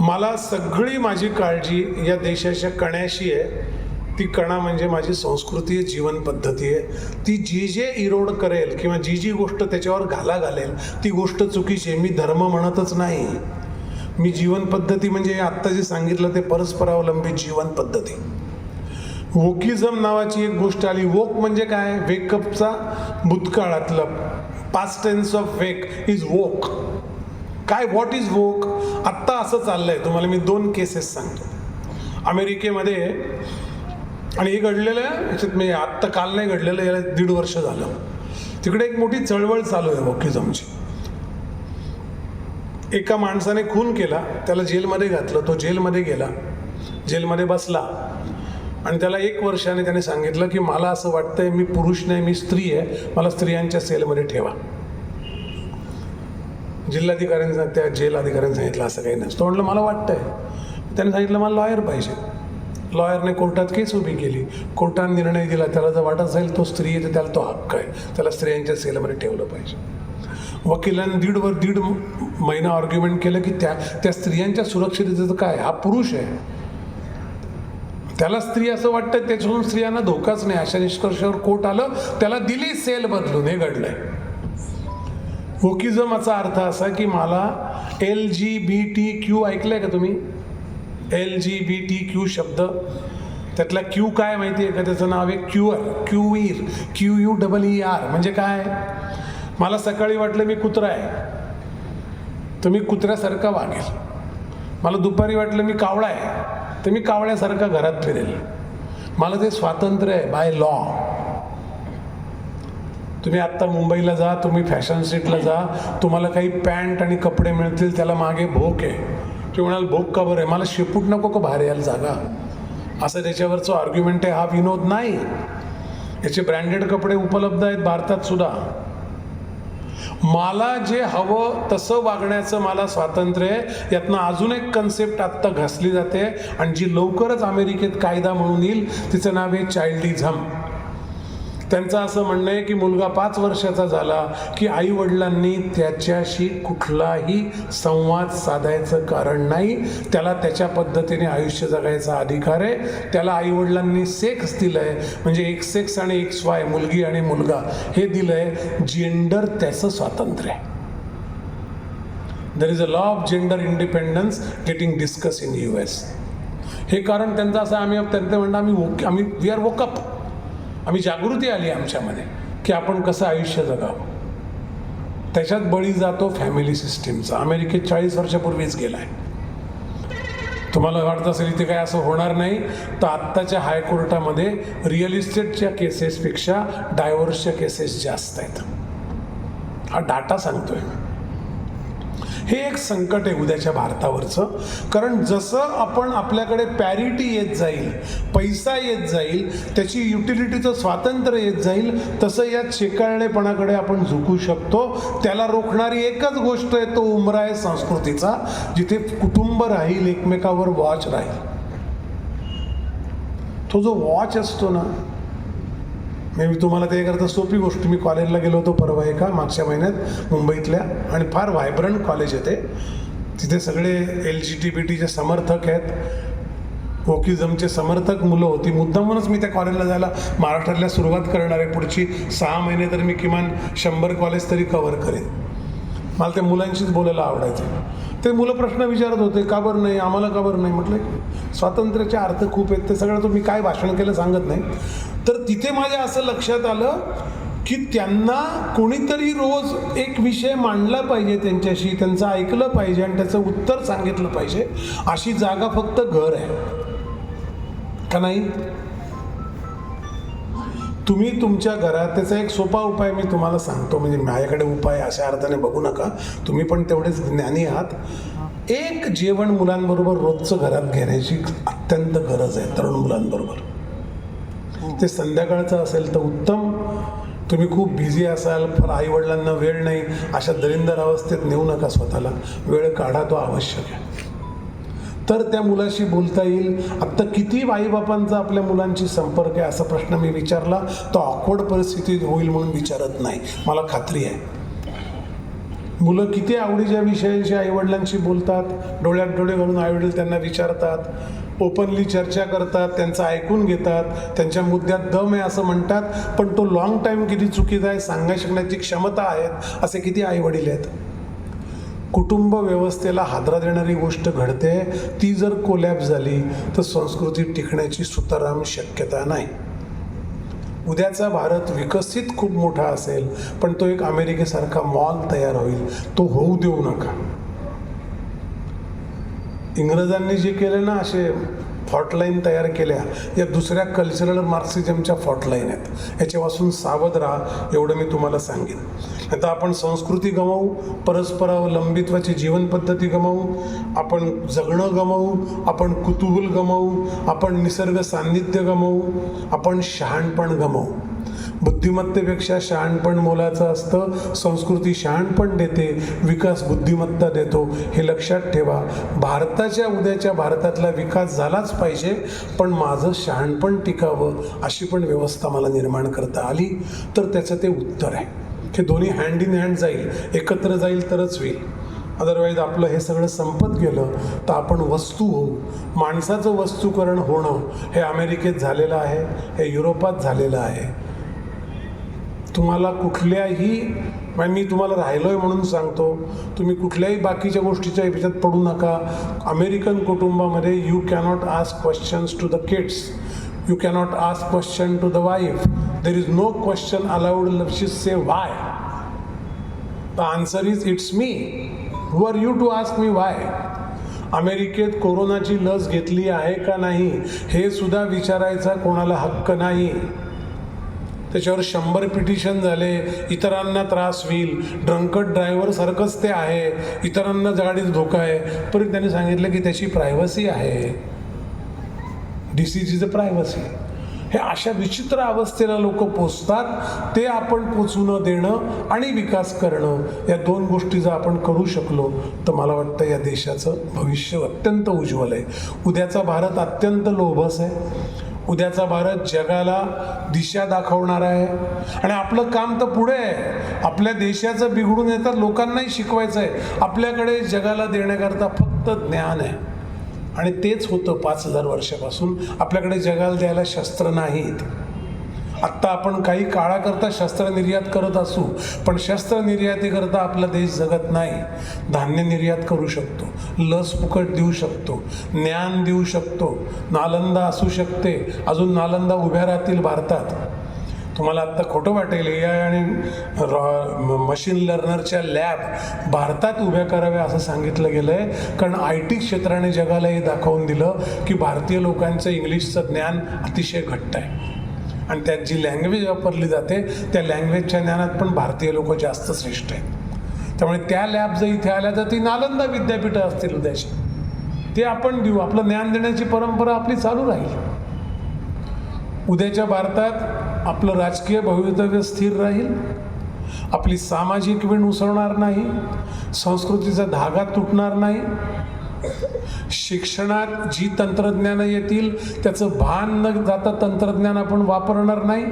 मला सगळी माझी काळजी या देशाच्या कण्याशी आहे. ती कणा म्हणजे माझी संस्कृती आहे, जीवन पद्धती आहे. ती जी जे इरोड करेल किंवा जी जी गोष्ट त्याच्यावर घालेल ती गोष्ट चुकीची आहे. मी धर्म म्हणतच नाही. मी जीवन पद्धती म्हणजे आत्ता जे सांगितलं ते परस्परावलंबी जीवन पद्धती. वोकिझम नावाची एक गोष्ट आली. वोक म्हणजे काय? वेकअपचा भूतकाळातलं past tense of wake is woke. काय? व्हॉट इज वोक? आत्ता असं चाललंय. तुम्हाला मी 2 केसेस सांगतो. अमेरिकेमध्ये, आणि हे घडलेलं आहे याच्यात, म्हणजे आत्ता काल नाही घडलेलं, याला 1.5 वर्ष झालं. तिकडे एक मोठी चळवळ चालू आहे वोकिझमची. एका माणसाने खून केला, त्याला जेलमध्ये घातलं. तो जेलमध्ये गेला, जेलमध्ये बसला आणि त्याला 1 वर्षाने त्याने सांगितलं की मला असं वाटतंय मी पुरुष नाही, मी स्त्री आहे, मला स्त्रियांच्या सेलमध्ये ठेवा. जिल्हाधिकाऱ्यांनी, त्या जेल अधिकाऱ्यांनी सांगितलं असं काही नसतं. म्हटलं मला वाटतंय. त्याने सांगितलं मला लॉयर पाहिजे. लॉयरने कोर्टात केस उभी केली. कोर्टाने निर्णय दिला, त्याला जर वाटत असेल तो स्त्री आहे तर त्याला तो हक्क आहे, त्याला स्त्रियांच्या सेलमध्ये ठेवलं पाहिजे. वकिलांनी 1.5 महिना आर्ग्युमेंट केलं की त्या स्त्रियांच्या सुरक्षिततेचं काय? हा पुरुष आहे, त्याला स्त्री असं वाटतं, त्याच्यातून स्त्रियांना धोकाच नाही. अशा निष्कर्षावर कोर्ट आलं, त्याला दिली सेल बदलून. हे घडलंय. वोकिझमचा अर्थ असा की मला LGBTQ ऐकलंय का तुम्ही? LGBTQ शब्द, त्यातला क्यू काय माहिती आहे का? त्याचं नाव आहे क्यूईर, QUEER. म्हणजे काय? मला सकाळी वाटलं मी कुत्रा आहे तर मी कुत्र्यासारखा वागेल. मला दुपारी वाटलं मी कावळा आहे तर मी कावळ्यासारखा घरात फिरेल. मला ते स्वातंत्र्य आहे बाय लॉ. तुम्ही आत्ता मुंबईला जा, तुम्ही फॅशन स्ट्रीटला जा, तुम्हाला काही पॅन्ट आणि कपडे मिळतील, त्याला मागे भोक आहे. ते म्हणाल भोक का बरं आहे? मला शेपूट नको का बाहेर यायला जागा? असं त्याच्यावरचं आर्ग्युमेंट आहे. हा विनोद नाही. याचे ब्रँडेड कपडे उपलब्ध आहेत भारतात सुद्धा. मला जे हवं तसं वागण्याचं मला स्वातंत्र्य आहे. यातनं अजून एक कन्सेप्ट आत्ता घसली जाते आणि जी लवकरच अमेरिकेत कायदा म्हणून येईल, तिचं नाव आहे चाइल्डिझम. त्यांचं असं म्हणणं आहे की मुलगा 5 वर्षाचा झाला की आई वडिलांनी त्याच्याशी कुठलाही संवाद साधायचं कारण नाही. त्याला त्याच्या पद्धतीने आयुष्य जगायचा अधिकार आहे. त्याला आई वडिलांनी सेक्स दिलंय, म्हणजे एक सेक्स आणि एक XY, मुलगी आणि मुलगा हे दिलंय. जेंडर त्याचं स्वातंत्र्य आहे. There is a law of gender independence getting discuss in US. हे कारण त्यांचं असं, त्यांचं म्हणणं आम्ही वी आर वोकअप. आम्ही जागृती आली आमच्यामध्ये की आपण कसं आयुष्य जगावं. त्याच्यात बळी जातो फॅमिली सिस्टीमचा. अमेरिकेत 40 वर्षापूर्वीच गेला आहे. तुम्हाला वाटत असेल इथे काय असं होणार नाही, तर आत्ताच्या हायकोर्टामध्ये रिअल इस्टेटच्या केसेसपेक्षा डायव्होर्सच्या केसेस जास्त आहेत. हा डाटा सांगतोय. हे एक संकट आहे उद्याच्या भारतावरचं. कारण जसं आपल्याकडे पॅरिटी येत जाईल, पैसा येत जाईल, त्याची युटिलिटीचं स्वातंत्र्य येत जाईल, तसं या शेकाळणेपणाकडे आपण झुकू शकतो. त्याला रोखणारी एकच गोष्ट आहे, तो उंबरा आहे संस्कृतीचा, जिथे कुटुंब राहील, एकमेकावर वॉच राहील. तो जो वॉच असतो ना, मी तुम्हाला ते करता सोपी गोष्ट. मी कॉलेजला गेलो होतो परवा एका मागच्या महिन्यात मुंबईतल्या, आणि फार व्हायब्रंट कॉलेज आहे ते. तिथे सगळे LGBTचे समर्थक आहेत, वोकिझमचे समर्थक मुलं होती. मुद्दामूनच मी त्या कॉलेजला जायला महाराष्ट्रातल्या सुरुवात करणार आहे. पुढची 6 महिने तर मी किमान 100 कॉलेज तरी कव्हर करेन. मला त्या मुलांशीच बोलायला आवडायचं. ते मुलं प्रश्न विचारत होते, का बरं नाही, आम्हाला का बरं नाही. म्हटलं स्वातंत्र्याचे अर्थ खूप आहेत, ते सगळं तुम्ही काय भाषण केलं सांगत नाही. तर तिथे माझ्या असं लक्षात आलं की त्यांना कोणीतरी रोज एक विषय मांडला पाहिजे त्यांच्याशी, त्यांचं ऐकलं पाहिजे आणि त्याचं उत्तर सांगितलं पाहिजे. अशी जागा फक्त घर आहे का नाही? तुम्ही तुमच्या घरात, त्याचा एक सोपा उपाय मी तुम्हाला सांगतो. म्हणजे माझ्याकडे उपाय अशा अर्थाने बघू नका, तुम्ही पण तेवढेच ज्ञानी आहात. एक जेवण मुलांबरोबर रोजचं घरात घेण्याची अत्यंत गरज आहे तरुण मुलांबरोबर. ते संध्याकाळचं असेल तर उत्तम. तुम्ही खूप बिझी असाल, फार आईवडिलांना वेळ नाही, अशा दरिंदर अवस्थेत नेऊ नका स्वतःला. वेळ काढा, तो आवश्यक आहे. तर त्या मुलाशी बोलता येईल. आत्ता किती आईबापांचा आपल्या मुलांशी संपर्क आहे असा प्रश्न मी विचारला, तो ऑकवर्ड परिस्थितीत होईल म्हणून विचारत नाही, मला खात्री आहे. मुलं किती आवडीच्या विषयांशी आईवडिलांशी बोलतात, डोळ्यात डोळे घालून आईवडील त्यांना विचारतात, ओपनली चर्चा करतात, त्यांचं ऐकून घेतात, त्यांच्या मुद्द्यात दम आहे असं म्हणतात, पण तो लॉंग टाईम किती चुकीचा आहे सांगाय शिकण्याची क्षमता आहेत असे किती आईवडील आहेत. कुटुंब व्यवस्थेला हादरा देणारी गोष्ट घडते, ती जर कोलॅप्स झाली तर संस्कृती टिकण्याची सुतराम शक्यता नाही. उद्याचा भारत विकसित खूप मोठा असेल, पण तो एक अमेरिकेसारखा मॉल तयार होईल, तो होऊ देऊ नका. इंग्रजांनी जे केलं ना, असे फॉल्टलाईन तयार केल्या, या दुसऱ्या कल्चरल मार्क्सिझमच्या फॉल्टलाईन आहेत. याच्यापासून सावध राहा, एवढं मी तुम्हाला सांगेन. आता आपण संस्कृती गमावू, परस्परावलंबित्वाची जीवनपद्धती गमावू, आपण जगणं गमावू, आपण कुतूहल गमावू, आपण निसर्ग सान्निध्य गमावू, आपण शहाणपण गमावू. बुद्धिमत्तेपेक्षा शहाणपण मोलाचं असतं. संस्कृती शहाणपण देते, विकास बुद्धिमत्ता देतो. हे लक्षात ठेवा. भारताच्या उद्याच्या भारतातला विकास झालाच पाहिजे, पण माझं शहाणपण टिकावं अशी पण व्यवस्था मला निर्माण करता आली तर त्याचं ते उत्तर आहे. हे दोन्ही हँड इन हँड जाईल, एकत्र जाईल तरच होईल. अदरवाईज आपलं हे सगळं संपत गेलं तर आपण वस्तू होऊ. माणसाचं वस्तूकरण होणं हे अमेरिकेत झालेलं आहे, हे युरोपात झालेलं आहे. तुम्हाला कुठल्याही, मी तुम्हाला राहिलोय म्हणून सांगतो, तुम्ही कुठल्याही बाकीच्या गोष्टीच्या ह्याच्यात पडू नका. अमेरिकन कुटुंबामध्ये you cannot ask questions to the kids, you cannot ask question to the wife. There is no question allowed. She say why. The answer is it's me. Who are you to ask me why. अमेरिकेत कोरोनाची लस घेतली आहे का नाही हे सुद्धा विचारायचा कोणाला हक्क नाही. त्याच्यावर 100 पिटिशन झाले. इतरांना त्रास होईल, ड्रंकड ड्रायव्हर सारखंच ते आहे, इतरांना गाडीत धोका आहे, परत त्यांनी सांगितलं की त्याची प्रायव्हसी आहे. Disease is a privacy. हे अशा विचित्र अवस्थेला लोक पोचतात. ते आपण पोचू न देणं आणि विकास करणं, या दोन गोष्टी जर आपण करू शकलो तर मला वाटतं या देशाचं भविष्य अत्यंत उज्ज्वल आहे. उद्याचा भारत अत्यंत लोभस आहे. उद्याचा भारत जगाला दिशा दाखवणार आहे. आणि आपलं काम तर पुढे आहे. आपल्या देशाचं बिघडून येतात लोकांनाही शिकवायचं आहे. आपल्याकडे जगाला देण्याकरता फक्त ज्ञान आहे, आणि तेच होतं 5000 वर्षापासून. आपल्याकडे जगाला द्यायला शस्त्र नाहीत. आत्ता आपण काही काळाकरता शस्त्र निर्यात करत असू, पण शस्त्र निर्यातीकरता आपला देश जगत नाही. धान्य निर्यात करू शकतो, लस फुकट देऊ शकतो, ज्ञान देऊ शकतो. नालंदा असू शकते, अजून नालंदा उभ्या राहतील भारतात. तुम्हाला आत्ता खोटं वाटेल, AI आणि मशीन लर्नरच्या लॅब भारतात उभ्या कराव्या असं सांगितलं गेलं आहे. कारण IT क्षेत्राने जगाला हे दाखवून दिलं की भारतीय लोकांचं इंग्लिशचं ज्ञान अतिशय घट्ट आहे, आणि त्यात जी लँग्वेज वापरली जाते त्या लँग्वेजच्या ज्ञानात पण भारतीय लोक जास्त श्रेष्ठ आहेत. त्यामुळे त्या लॅब जर इथे आल्या तर ती नालंदा विद्यापीठं असतील उद्याची, ते आपण देऊ. आपलं ज्ञान देण्याची परंपरा आपली चालू राहील. उद्याच्या भारतात आपलं राजकीय भवितव्य स्थिर राहील, आपली सामाजिक वीण उसळणार नाही, संस्कृतीचा धागा तुटणार नाही. शिक्षणात जी तंत्रज्ञानं येतील त्याचं भान न जाता तंत्रज्ञान आपण वापरणार नाही.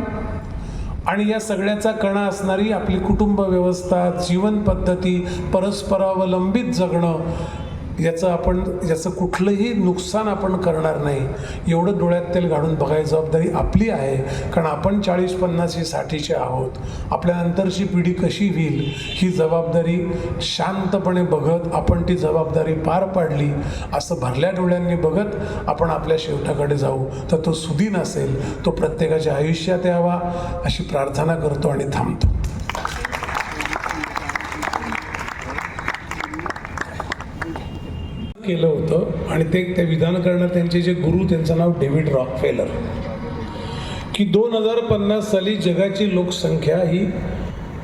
आणि या सगळ्याचा कणा असणारी आपली कुटुंब व्यवस्था, जीवन पद्धती, परस्परावलंबित जगणं, याचं कुठलंही नुकसान आपण करणार नाही. एवढं डोळ्यात तेल घालून बघायची जबाबदारी आपली आहे. कारण आपण 40-50 60चे आहोत. आपल्यानंतरची पिढी कशी होईल ही जबाबदारी शांतपणे बघत आपण ती जबाबदारी पार पाडली असं भरल्या डोळ्यांनी बघत आपण आपल्या शेवटाकडे जाऊ, तर तो सुदीन असेल, तो प्रत्येकाच्या आयुष्यात यावा अशी प्रार्थना करतो आणि थांबतो. केलं होतं आणि ते विधान करणार त्यांचे जे गुरु, त्यांचं नाव डेव्हिड रॉकफेलर, की 2050 साली जगाची लोकसंख्या ही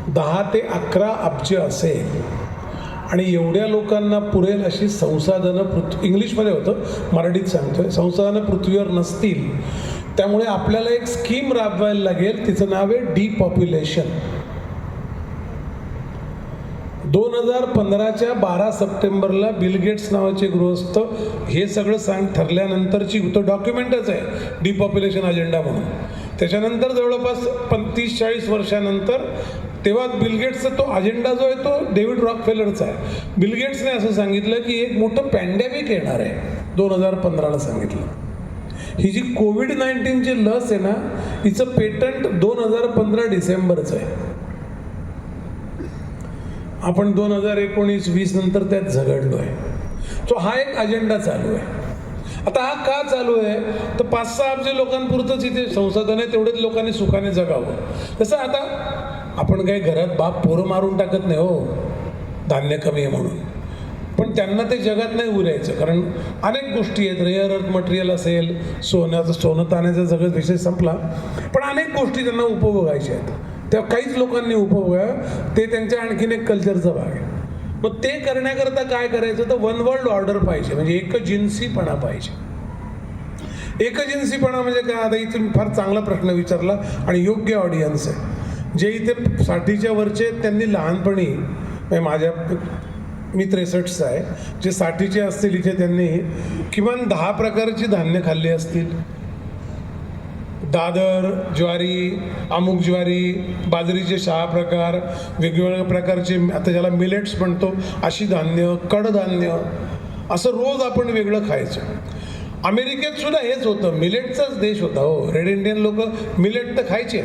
10 ते 11 अब्ज असेल आणि एवढ्या लोकांना पुरेल अशी संसाधनं इंग्लिशमध्ये होतं, मराठीत सांगतोय, संसाधनं पृथ्वीवर नसतील. त्यामुळे आपल्याला एक स्कीम राबवायला लागेल, तिचं नाव आहे डिपॉप्युलेशन. 2015च्या 12 सप्टेंबरला बिल गेट्स नावाचे गृहस्थ हे सगळं ठरल्यानंतरची, तो डॉक्युमेंटच आहे डिपॉप्युलेशन अजेंडा म्हणून. त्याच्यानंतर जवळपास 35-40 वर्षानंतर तेव्हा बिल गेट्सचा तो अजेंडा जो आहे तो डेव्हिड रॉकफेलरचा आहे. बिल गेट्सने असं सांगितलं की एक मोठं पॅन्डेमिक येणार आहे, 2015ला सांगितलं. ही जी कोविड-19ची लस आहे ना, हिचं पेटंट 2015 डिसेंबरचं आहे. आपण 2019-20 नंतर त्यात झगडलो आहे. सो हा एक अजेंडा चालू आहे. आता हा का चालू आहे तर 5-6 अब्ज लोकांपुरतंच इथे संसाधन आहे, तेवढेच लोकांनी सुखाने जगावं. तसं आता आपण काही घरात बाप पोरं मारून टाकत नाही हो, धान्य कमी आहे म्हणून. पण त्यांना ते जगात नाही उरायचं, कारण अनेक गोष्टी आहेत. रेअर अर्थ मटेरियल असेल, सोनं ताण्याचा सगळं विषय संपला, पण अनेक गोष्टी त्यांना उपभोगायच्या आहेत. त्या काहीच लोकांनी उपभोगा, ते त्यांच्या आणखीन एक कल्चरचा भाग आहे. मग ते करण्याकरता काय करायचं तर वन वर्ल्ड ऑर्डर पाहिजे, म्हणजे एकजिन्सीपणा पाहिजे. एकजिन्सीपणा म्हणजे काय? आता इथे फार चांगला प्रश्न विचारला आणि योग्य ऑडियन्स आहे. जे इथे 60च्या वरचे त्यांनी लहानपणी, माझ्या मी 63चा आहे, जे 60चे असतील इथे त्यांनी किमान 10 प्रकारची धान्य खाल्ली असतील. दादर, ज्वारी, अमुक ज्वारी, बाजरीचे 6 प्रकार, वेगवेगळ्या प्रकारचे, आता ज्याला मिलेट्स म्हणतो अशी धान्य, कडधान्य, असं रोज आपण वेगळं खायचं. अमेरिकेत सुद्धा हेच होतं, मिलेटचाच देश होता हो. रेड इंडियन लोक मिलेट तर खायचे.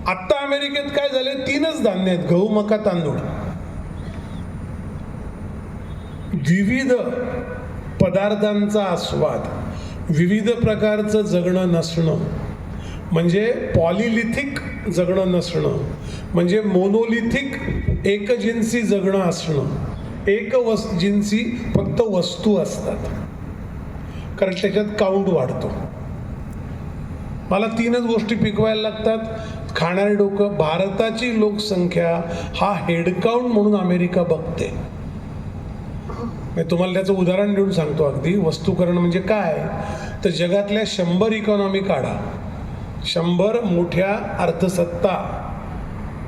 आत्ता अमेरिकेत काय झाले, 3च धान्य आहेत, गहू, मका, तांदूळ. विविध पदार्थांचा आस्वाद, विविध प्रकारचं जगणं नसणं, म्हणजे पॉलिलिथिक जगणं नसणं, म्हणजे मोनोलिथिक एकजिन्सी जगणं असणं. जिन्सी फक्त वस्तू असतात, कारण त्याच्यात काउंट वाढतो. मला 3च गोष्टी पिकवायला लागतात. खाणारे डोकं. भारताची लोकसंख्या हा हेडकाउंट म्हणून अमेरिका बघते. मी तुम्हाला त्याचं उदाहरण देऊन सांगतो. अगदी वस्तूकरण म्हणजे काय तर जगातल्या 100 इकॉनॉमी काढा, 100 मोठ्या अर्थसत्ता,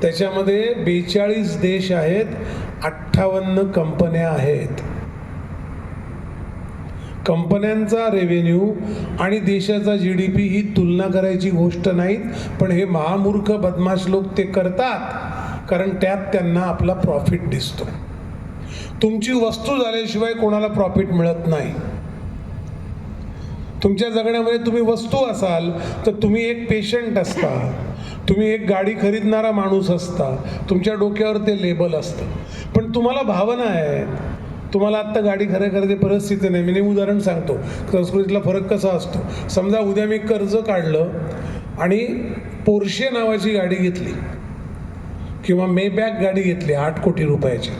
त्याच्यामध्ये 42 देश आहेत, 58 कंपन्या आहेत. कंपन्यांचा रेव्हेन्यू आणि देशाचा GDP ही तुलना करायची गोष्ट नाही, पण हे महामूर्ख बदमाश लोक ते करतात, कारण त्यात त्यांना आपला प्रॉफिट दिसतो. तुमची वस्तू झाल्याशिवाय कोणाला प्रॉफिट मिळत नाही. तुमच्या जगण्यामध्ये तुम्ही वस्तू असाल तर तुम्ही एक पेशंट असता, तुम्ही एक गाडी खरीदणारा माणूस असता, तुमच्या डोक्यावर ते लेबल असतं. पण तुम्हाला भावना आहे. तुम्हाला आत्ता गाडी खरेदी परिस्थिती नाही. मी उदाहरण सांगतो, संस्कृतीतला फरक कसा असतो. समजा उद्या मी कर्ज काढलं आणि पोर्शे नावाची गाडी घेतली किंवा मेबॅक गाडी घेतली 8 कोटी रुपयाची,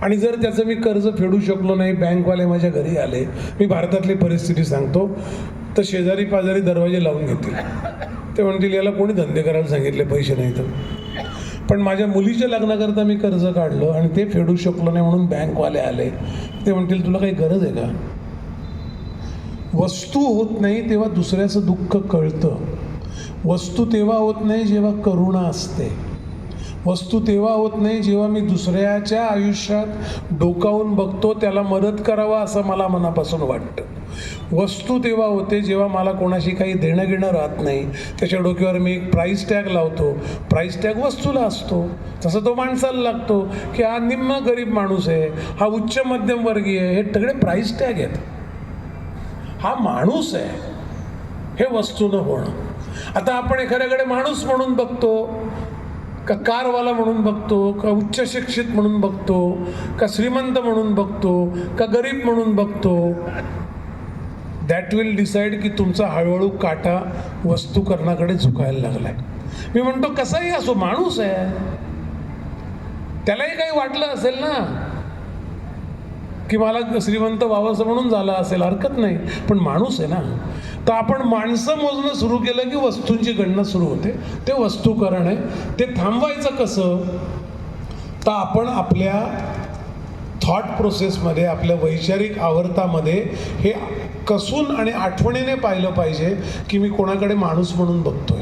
आणि जर त्याचं मी कर्ज फेडू शकलो नाही, बँकवाले माझ्या घरी आले, मी भारतातली परिस्थिती सांगतो, तर शेजारी पाजारी दरवाजे लावून घेतील. ते म्हणतील याला कोणी धंदे करायला सांगितले, पैसे नाही तर. पण माझ्या मुलीच्या लग्नाकरता मी कर्ज काढलं आणि ते फेडू शकलो नाही म्हणून बँकवाले आले. ते म्हणतील तुला काही गरज आहे का? वस्तू होत नाही तेव्हा दुसऱ्याचं दुःख कळतं. वस्तू तेव्हा होत नाही जेव्हा करुणा असते. वस्तू तेव्हा होत नाही जेव्हा मी दुसऱ्याच्या आयुष्यात डोकावून बघतो, त्याला मदत करावा असं मला मनापासून वाटतं. वस्तू तेव्हा होते जेव्हा मला कोणाशी काही देणं घेणं राहत नाही, त्याच्या डोक्यावर मी एक प्राईस टॅग लावतो. प्राईस टॅग वस्तूला असतो, तसं तो माणसाला लागतो की हा निम्न गरीब माणूस आहे, हा उच्च मध्यमवर्गीय आहे, हे सगळे प्राईस टॅग आहेत. हा माणूस आहे, हे वस्तू न होणं. आता आपण एखाद्याकडे माणूस म्हणून बघतो का, कारवाला म्हणून बघतो का, उच्च शिक्षित म्हणून बघतो का, श्रीमंत म्हणून बघतो का, गरीब म्हणून बघतो, दॅट विल डिसाईड की तुमचा हळूहळू काटा वस्तूकरणाकडे झुकायला लागलाय. मी म्हणतो कसाही असो, माणूस आहे, त्यालाही काही वाटलं असेल ना की मला श्रीमंत व्हावंसं म्हणून झालं असेल, हरकत नाही, पण माणूस आहे ना. तर आपण माणसं मोजणं सुरू केलं की वस्तूंची गणना सुरू होते. ते वस्तूकरण आहे. ते थांबवायचं कसं तर आपण आपल्या थॉट प्रोसेसमध्ये, आपल्या वैचारिक आवर्तामध्ये हे कसून आणि आठवणीने पाहिलं पाहिजे की मी कोणाकडे माणूस म्हणून बघतोय.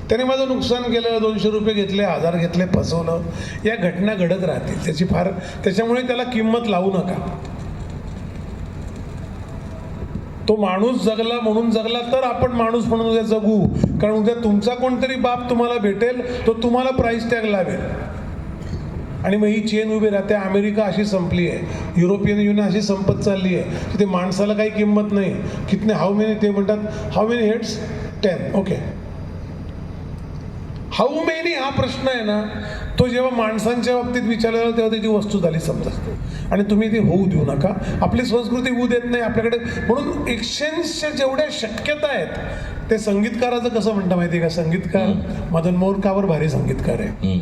त्याने माझं नुकसान केलं, 200 रुपये घेतले, 1000 घेतले, फसवलं, या घटना घडत राहतील. त्याच्यामुळे त्याला किंमत लावू नका. तो माणूस जगला म्हणून जगला तर आपण माणूस म्हणून उद्या जगू. कारण उद्या तुमचा कोणतरी बाप तुम्हाला भेटेल, तो तुम्हाला प्राईस टॅग लावेल आणि मग ही चेन उभी राहते. अमेरिका अशी संपली आहे, युरोपियन युनियन अशी संपत चालली आहे, तिथे माणसाला काही किंमत नाही. कितने हाऊ मेनी, ते म्हणतात how many heads, 10. Okay, how many हा प्रश्न आहे ना, तो जेव्हा माणसांच्या बाबतीत विचारला तेव्हा त्याची वस्तू झाली समजा. आणि तुम्ही ते होऊ देऊ नका. आपली संस्कृती होऊ देत नाही आपल्याकडे. म्हणून एक्सचेंजच्या जेवढ्या शक्यता आहेत, ते संगीतकाराचं कसं म्हणता माहिती आहे का, संगीतकार मदन मोहन कावर भारी संगीतकार आहे.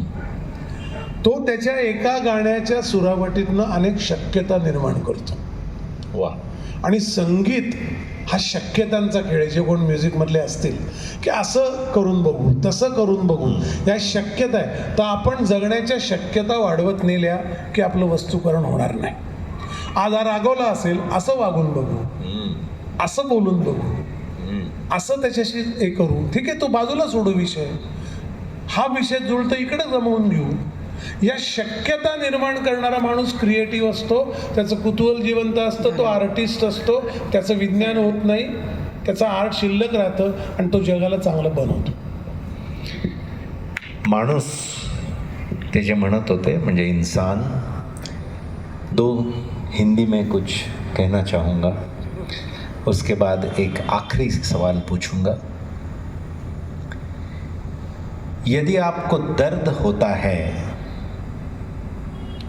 तो त्याच्या एका गाण्याच्या सुरावटीतनं अनेक शक्यता निर्माण करतो. वा. आणि संगीत हा शक्यतांचा खेळ आहे. जे कोण म्युझिकमधले असतील की असं करून बघू, तसं करून बघू, या शक्यता आहे. तर आपण जगण्याच्या शक्यता वाढवत नेल्या की आपलं वस्तूकरण होणार नाही. आज हा रागवला असेल, असं वागून बघू, असं बोलून बघू, असं त्याच्याशी हे करू. ठीक आहे, तो बाजूला सोडू विषय, हा विषय जुळतं इकडे जमवून घेऊ. या शक्यता निर्माण करणारा माणूस क्रिएटिव्ह असतो. त्याचं कुतूहल जिवंत असतं, तो आर्टिस्ट असतो. त्याचं विज्ञान होत नाही, त्याचं आर्ट शिल्लक राहतं आणि तो जगाला चांगलं बनवतो. माणूस ते जे म्हणत होते म्हणजे इंसान. दो हिंदी में कुछ कहना चाहूँगा, उसके बाद एक आखिरी सवाल पूछूंगा. यदि आपको दर्द होता है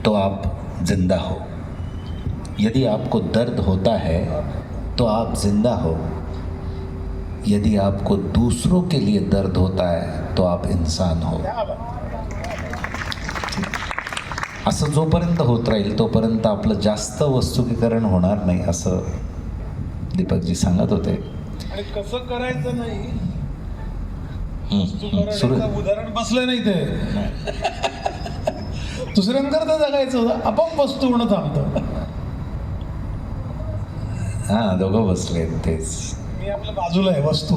तो आप जिंदा हो. यदि आपको दर्द होता है तो आप जिंदा हो. यदि आपको दूसरों के लिए दर्द होता है तो आप इंसान हो. असं जोपर्यंत होत राहील तोपर्यंत आपलं जास्त वस्तुकीकरण होणार नाही, असं दीपकजी सांगत होते. आणि कसं करायचं नाही, सुरू उदाहरण बसलं नाही ते. दुसऱ्यांकरता जगायचं होतं, आपोआप वस्तू होणं थांबतं. हां, दोघं बसले तेच. मी आपल्या बाजूला आहे, वस्तू.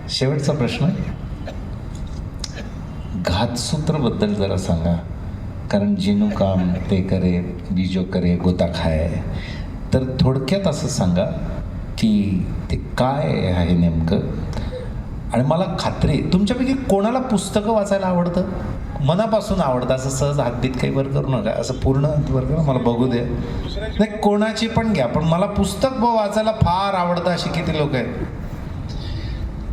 शेवटचा प्रश्न, घातसूत्राबद्दल जरा सांगा. कारण जिनू काम ते करे, बीजो करे गोता खाय. तर थोडक्यात असं सांगा की ते काय आहे नेमकं. आणि मला खात्री आहे तुमच्यापैकी कोणाला पुस्तकं वाचायला आवडतं, मनापासून आवडतं, असं सहज हातबीत काही वर करू नका, असं पूर्ण वर करा, मला बघू दे. नाही, कोणाची पण घ्या, पण मला पुस्तक वाचायला फार आवडतं अशी किती लोक आहेत.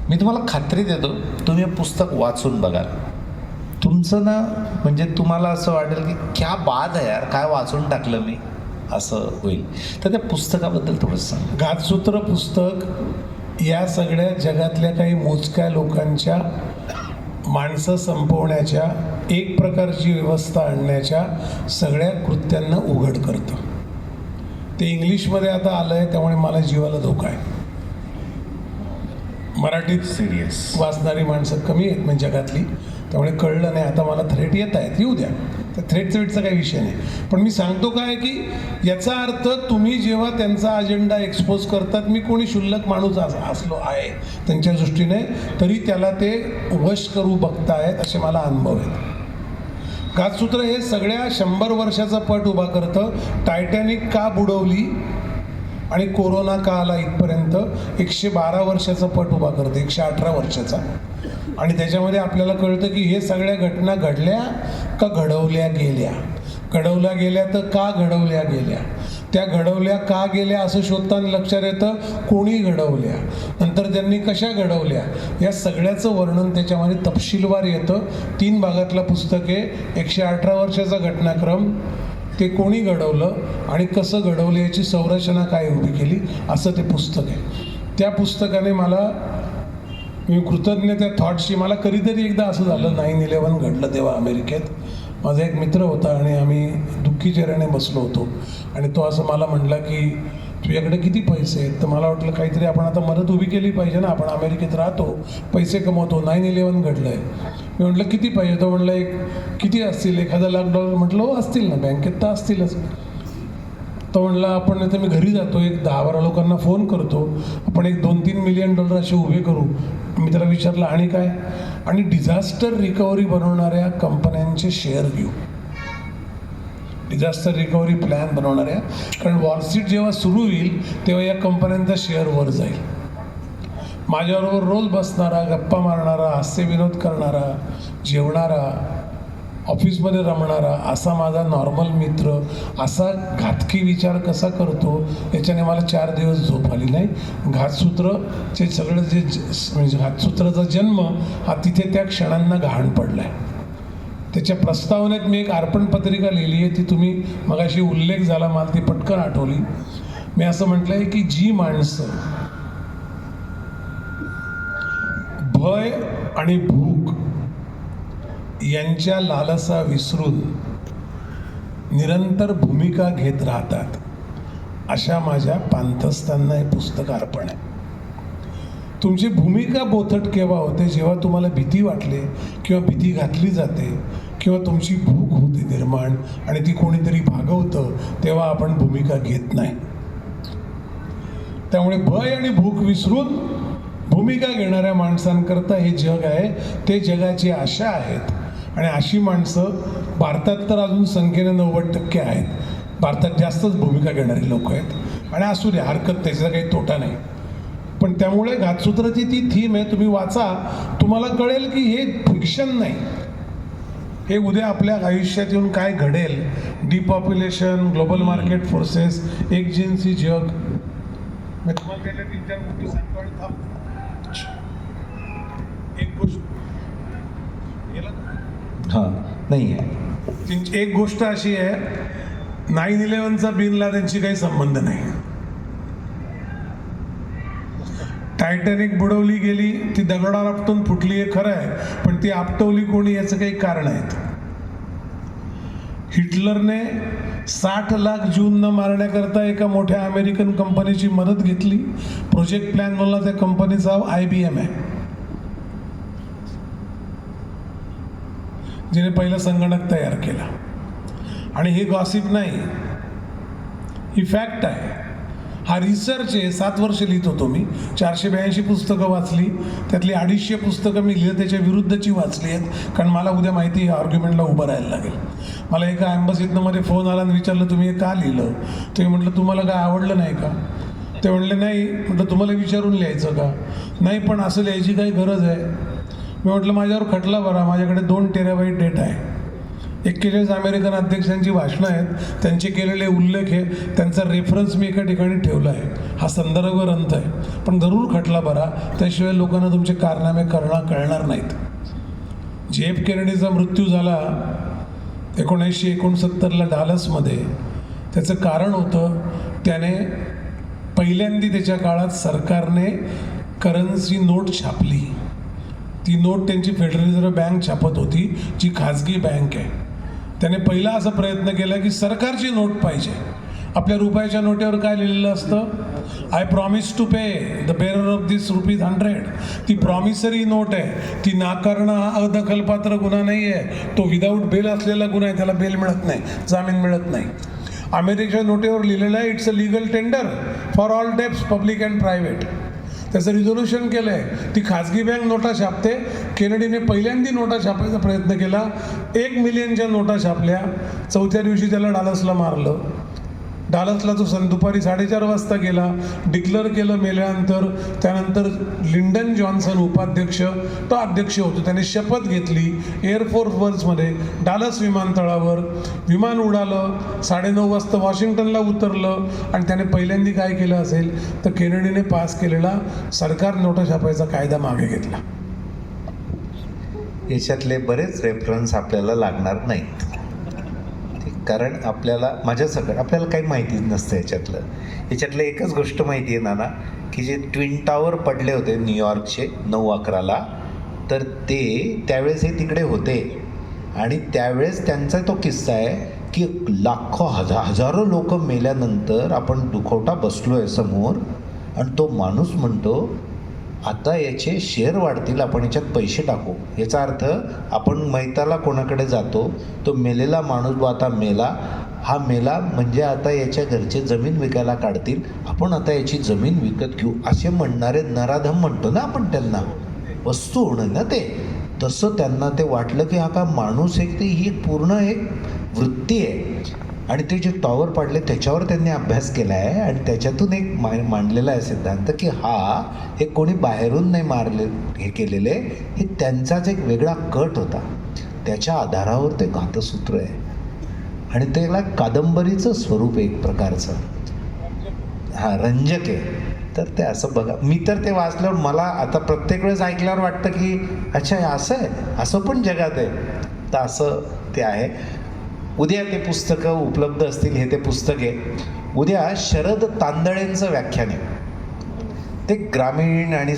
मी तुम्हाला खात्री देतो, तुम्ही हे पुस्तक वाचून बघा, तुमचं ना म्हणजे तुम्हाला असं वाटेल की क्या बात आहे यार, काय वाचून टाकलं मी, असं होईल. तर त्या पुस्तकाबद्दल थोडंसं सांगा. घातसूत्र पुस्तक या सगळ्या जगातल्या काही मोजक्या लोकांच्या माणसं संपवण्याच्या, एक प्रकारची व्यवस्था आणण्याच्या सगळ्या कृत्यांना उघड करतं. ते इंग्लिशमध्ये आता आलं आहे, त्यामुळे मला जीवाला धोका आहे. मराठीत सिरियस वाचणारी माणसं कमी आहेत म्हणजे जगातली, त्यामुळे कळलं नाही. आता मला थ्रेट येत आहेत, येऊ द्या, तर थ्रेटचा काही विषय नाही. पण मी सांगतो काय की याचा अर्थ तुम्ही जेव्हा त्यांचा अजेंडा एक्सपोज करतात, मी कोणी क्षुल्लक माणूस असलो आहे त्यांच्या दृष्टीने, तरी त्याला ते वश करू बघतायत असे मला अनुभव आहेत. घातसूत्र हे सगळ्या 100 वर्षाचा पट उभा करतं. टायटॅनिक का बुडवली आणि कोरोना का आला इथपर्यंत 112 वर्षाचा पट उभा करतं, 118 वर्षाचा. आणि त्याच्यामध्ये आपल्याला कळतं की हे सगळ्या घटना घडल्या का घडवल्या गेल्या. घडवल्या गेल्या तर का घडवल्या गेल्या, त्या घडवल्या का गेल्या असं शोधताना लक्षात येतं कोणी घडवल्या, नंतर त्यांनी कशा घडवल्या, या सगळ्याचं वर्णन त्याच्यामध्ये तपशीलवार येतं. 3 भागातलं पुस्तक आहे. 118 वर्षाचा घटनाक्रम, ते कोणी घडवलं आणि कसं घडवलं याची संरचना काय उभी केली, असं ते पुस्तक आहे. त्या पुस्तकाने मला, मी कृतज्ञ त्या थॉट्सची. मला कधीतरी एकदा असं झालं, 9/11 घडलं तेव्हा अमेरिकेत. माझा एक मित्र होता आणि आम्ही दुःखी चेहऱ्याने बसलो होतो आणि तो असं मला म्हणला की तुझ्याकडे किती पैसे आहेत. तर मला वाटलं काहीतरी आपण आता मदत उभी केली पाहिजे ना, आपण अमेरिकेत राहतो, पैसे कमवतो, 9/11 घडलं आहे. मी म्हटलं किती पाहिजे, तो म्हणलं किती असतील, $1,000,000. म्हटलं हो असतील ना, बँकेत तर असतीलच. तो म्हणला आपण नाही तर मी घरी जातो, एक 10-12 लोकांना फोन करतो, आपण एक $2-3 मिलियन असे उभे करू. मी त्याला विचारलं आणि काय, आणि डिझास्टर रिकव्हरी बनवणाऱ्या कंपन्यांचे शेअर घेऊ. डिझास्टर रिकव्हरी प्लॅन बनवणाऱ्या. कारण वॉल स्ट्रीट जेव्हा सुरू होईल तेव्हा या कंपन्यांचा शेअर वर जाईल. माझ्याबरोबर रोज बसणारा, गप्पा मारणारा, हास्यविनोद करणारा, जेवणारा, ऑफिसमध्ये रमणारा असा माझा नॉर्मल मित्र असा घातकी विचार कसा करतो याच्याने मला 4 दिवस झोप आली नाही. घातसूत्रचे सगळं म्हणजे घातसूत्राचा जन्म हा तिथे त्या क्षणांना गहाण पडला आहे. त्याच्या प्रस्तावनेत मी एक अर्पण पत्रिका लिहिली आहे, ती तुम्ही मगाशी उल्लेख झाला मला ती पटकन आठवली. मी असं म्हटलं आहे की जी माणसं भय आणि भूक यांच्या लालसा विसरून निरंतर भूमिका घेत राहतात अशा माझ्या पांथस्थांना हे पुस्तक अर्पण आहे. तुमची भूमिका बोथट केव्हा होते? जेव्हा तुम्हाला भीती वाटते किंवा भीती घातली जाते किंवा तुमची भूक होते निर्माण आणि ती कोणीतरी भागवतं, तेव्हा आपण भूमिका घेत नाही. त्यामुळे भय आणि भूक विसरून भूमिका घेणाऱ्या माणसांकरता हे जग आहे. ते जगाची आशा आहेत आणि अशी माणसं भारतात तर अजून संख्येने 90% आहेत. भारतात जास्तच भूमिका घेणारी लोक आहेत आणि असू द्या, हरकत नाही, त्याचा काही तोटा नाही. पण त्यामुळे घातसूत्राची ती थीम आहे, तुम्ही वाचा, तुम्हाला कळेल की हे फिक्शन नाही. हे उद्या आपल्या आयुष्यात येऊन काय घडेल. डिपॉप्युलेशन, ग्लोबल मार्केट फोर्सेस, एक जिन्सी जग. मी तुम्हाला त्याच्या 3-4 गोष्टी सांगतो आणि थांब. एक गोष्ट हां नाही आहे. एक गोष्ट अशी आहे, 9/11चा बिन लादेनशी काही संबंध नाही. टायटॅनिक बुडवली गेली, ती दगडावर आपटून फुटली आहे खरं आहे, पण ती आपटवली कोणी याचं काही कारण आहेत. हिटलरने 60 लाख ज्यूंना मारण्याकरता एका मोठ्या अमेरिकन कंपनीची मदत घेतली. प्रोजेक्ट प्लॅन म्हणला त्या कंपनीचा IBM आहे, जिने पहिला संगणक तयार केला. आणि हे गॉसिप नाही, ही फॅक्ट आहे. हा रिसर्च आहे. 7 वर्ष लिहित होतो मी. 482 पुस्तकं वाचली, त्यातली 250 पुस्तकं मी लिहिलं त्याच्या विरुद्धची वाचली आहेत, कारण मला उद्या माहिती आहे आर्ग्युमेंटला उभं राहायला लागेल. मला एका ॲम्बसीतनं मध्ये फोन आला आणि विचारलं तुम्ही हे का लिहिलं? ते म्हटलं तुम्हाला काय आवडलं नाही का? ते म्हणले नाही. म्हटलं तुम्हाला विचारून लिहायचं का? नाही, पण असं लिहायची काही गरज आहे. मी म्हटलं माझ्यावर खटला भरा, माझ्याकडे 2 टेराबाईट डेटा आहे. 41 अमेरिकन अध्यक्षांची भाषणं आहेत, त्यांचे केलेले उल्लेख आहे, त्यांचा रेफरन्स मी एका ठिकाणी ठेवला आहे. हा संदर्भ ग्रंथ आहे, पण जरूर खटला भरा, त्याशिवाय लोकांना तुमचे कारनामे कळणार नाहीत. JF केनेडीचा मृत्यू झाला 1969ला डालसमध्ये. त्याचं कारण होतं, त्याने पहिल्यांदा त्याच्या काळात सरकारने करन्सी नोट छापली. ती नोट त्यांची फेडरल रिझर्व्ह बँक छापत होती, जी खाजगी बँक आहे. त्याने पहिला असा प्रयत्न केला की सरकारची नोट पाहिजे. आपल्या रुपयाच्या नोटेवर काय लिहिलेलं असतं? I promise to pay the bearer of this ₹100. ती प्रॉमिसरी नोट आहे. ती नाकारणं हा अदखलपात्र गुन्हा नाही आहे, तो विदाऊट बेल असलेला गुन्हा आहे. त्याला बेल मिळत नाही, जामीन मिळत नाही. अमेरिकेच्या नोटेवर लिहिलेलं आहे it's a legal tender for all debts public and private. त्याचं रिझोल्युशन केलं आहे. ती खाजगी बँक नोटा छापते. केनेडीने पहिल्यांदा नोटा छापायचा प्रयत्न केला. 1 मिलियनच्या नोटा छापल्या. 4थ्या दिवशी त्याला डालसला मारलं. डालसला तो दुपारी 4:30 वाजता गेला. डिक्लेअर केलं मेल्यानंतर. त्यानंतर लिंडन जॉन्सन उपाध्यक्ष, तो अध्यक्ष होतो. त्याने शपथ घेतली एअरफोर्स बर्समध्ये डालस विमानतळावर. विमान उडालं, 9:30 वाजता वॉशिंग्टनला उतरलं आणि त्याने पहिल्यांदा काय केलं असेल तर केनेडीने पास केलेला सरकार नोटा छापायचा कायदा मागे घेतला. याच्यातले बरेच रेफरन्स आपल्याला लागणार नाहीत, कारण आपल्याला काही माहिती नसतं याच्यातलं एकच गोष्ट माहिती आहे नाना, की जे ट्विन टावर पडले होते न्यूयॉर्कचे 9/11ला, तर ते त्यावेळेस हे तिकडे होते आणि त्यावेळेस त्यांचा तो किस्सा आहे की हजारो लोक मेल्यानंतर आपण दुखवटा बसलो आहे समोर आणि तो माणूस म्हणतो आता याचे शेअर वाढतील, आपण याच्यात पैसे टाकू. याचा अर्थ आपण मैताला कोणाकडे जातो, तो मेलेला माणूस आता मेला, हा मेला म्हणजे आता याच्या घरचे जमीन विकायला काढतील, आपण आता याची जमीन विकत घेऊ, असे म्हणणारे नराधम म्हणतो ना आपण त्यांना, वस्तू होणं ना ते. तसं त्यांना ते वाटलं की हा का माणूस एक, ही पूर्ण एक वृत्ती आहे. आणि ते जे टॉवर पाडले त्याच्यावर त्यांनी अभ्यास केला आहे आणि त्याच्यातून एक मांडलेला आहे सिद्धांत की हा हे कोणी बाहेरून नाही मारले हे केलेले, हे त्यांचाच एक वेगळा कट होता, त्याच्या आधारावर ते गाथसूत्र आहे आणि त्याला कादंबरीचं स्वरूप आहे एक प्रकारचं. हां, रंजक आहे. तर ते असं बघा, मी तर ते वाचल्यावर मला आता प्रत्येक वेळेस ऐकल्यावर वाटतं की अच्छा हे असं आहे, असं पण जगात आहे. तर असं ते आहे. उद्या ते पुस्तकं उपलब्ध असतील. हे ते पुस्तक आहे. उद्या शरद तांदळेंचं व्याख्यान आहे. ते ग्रामीण आणि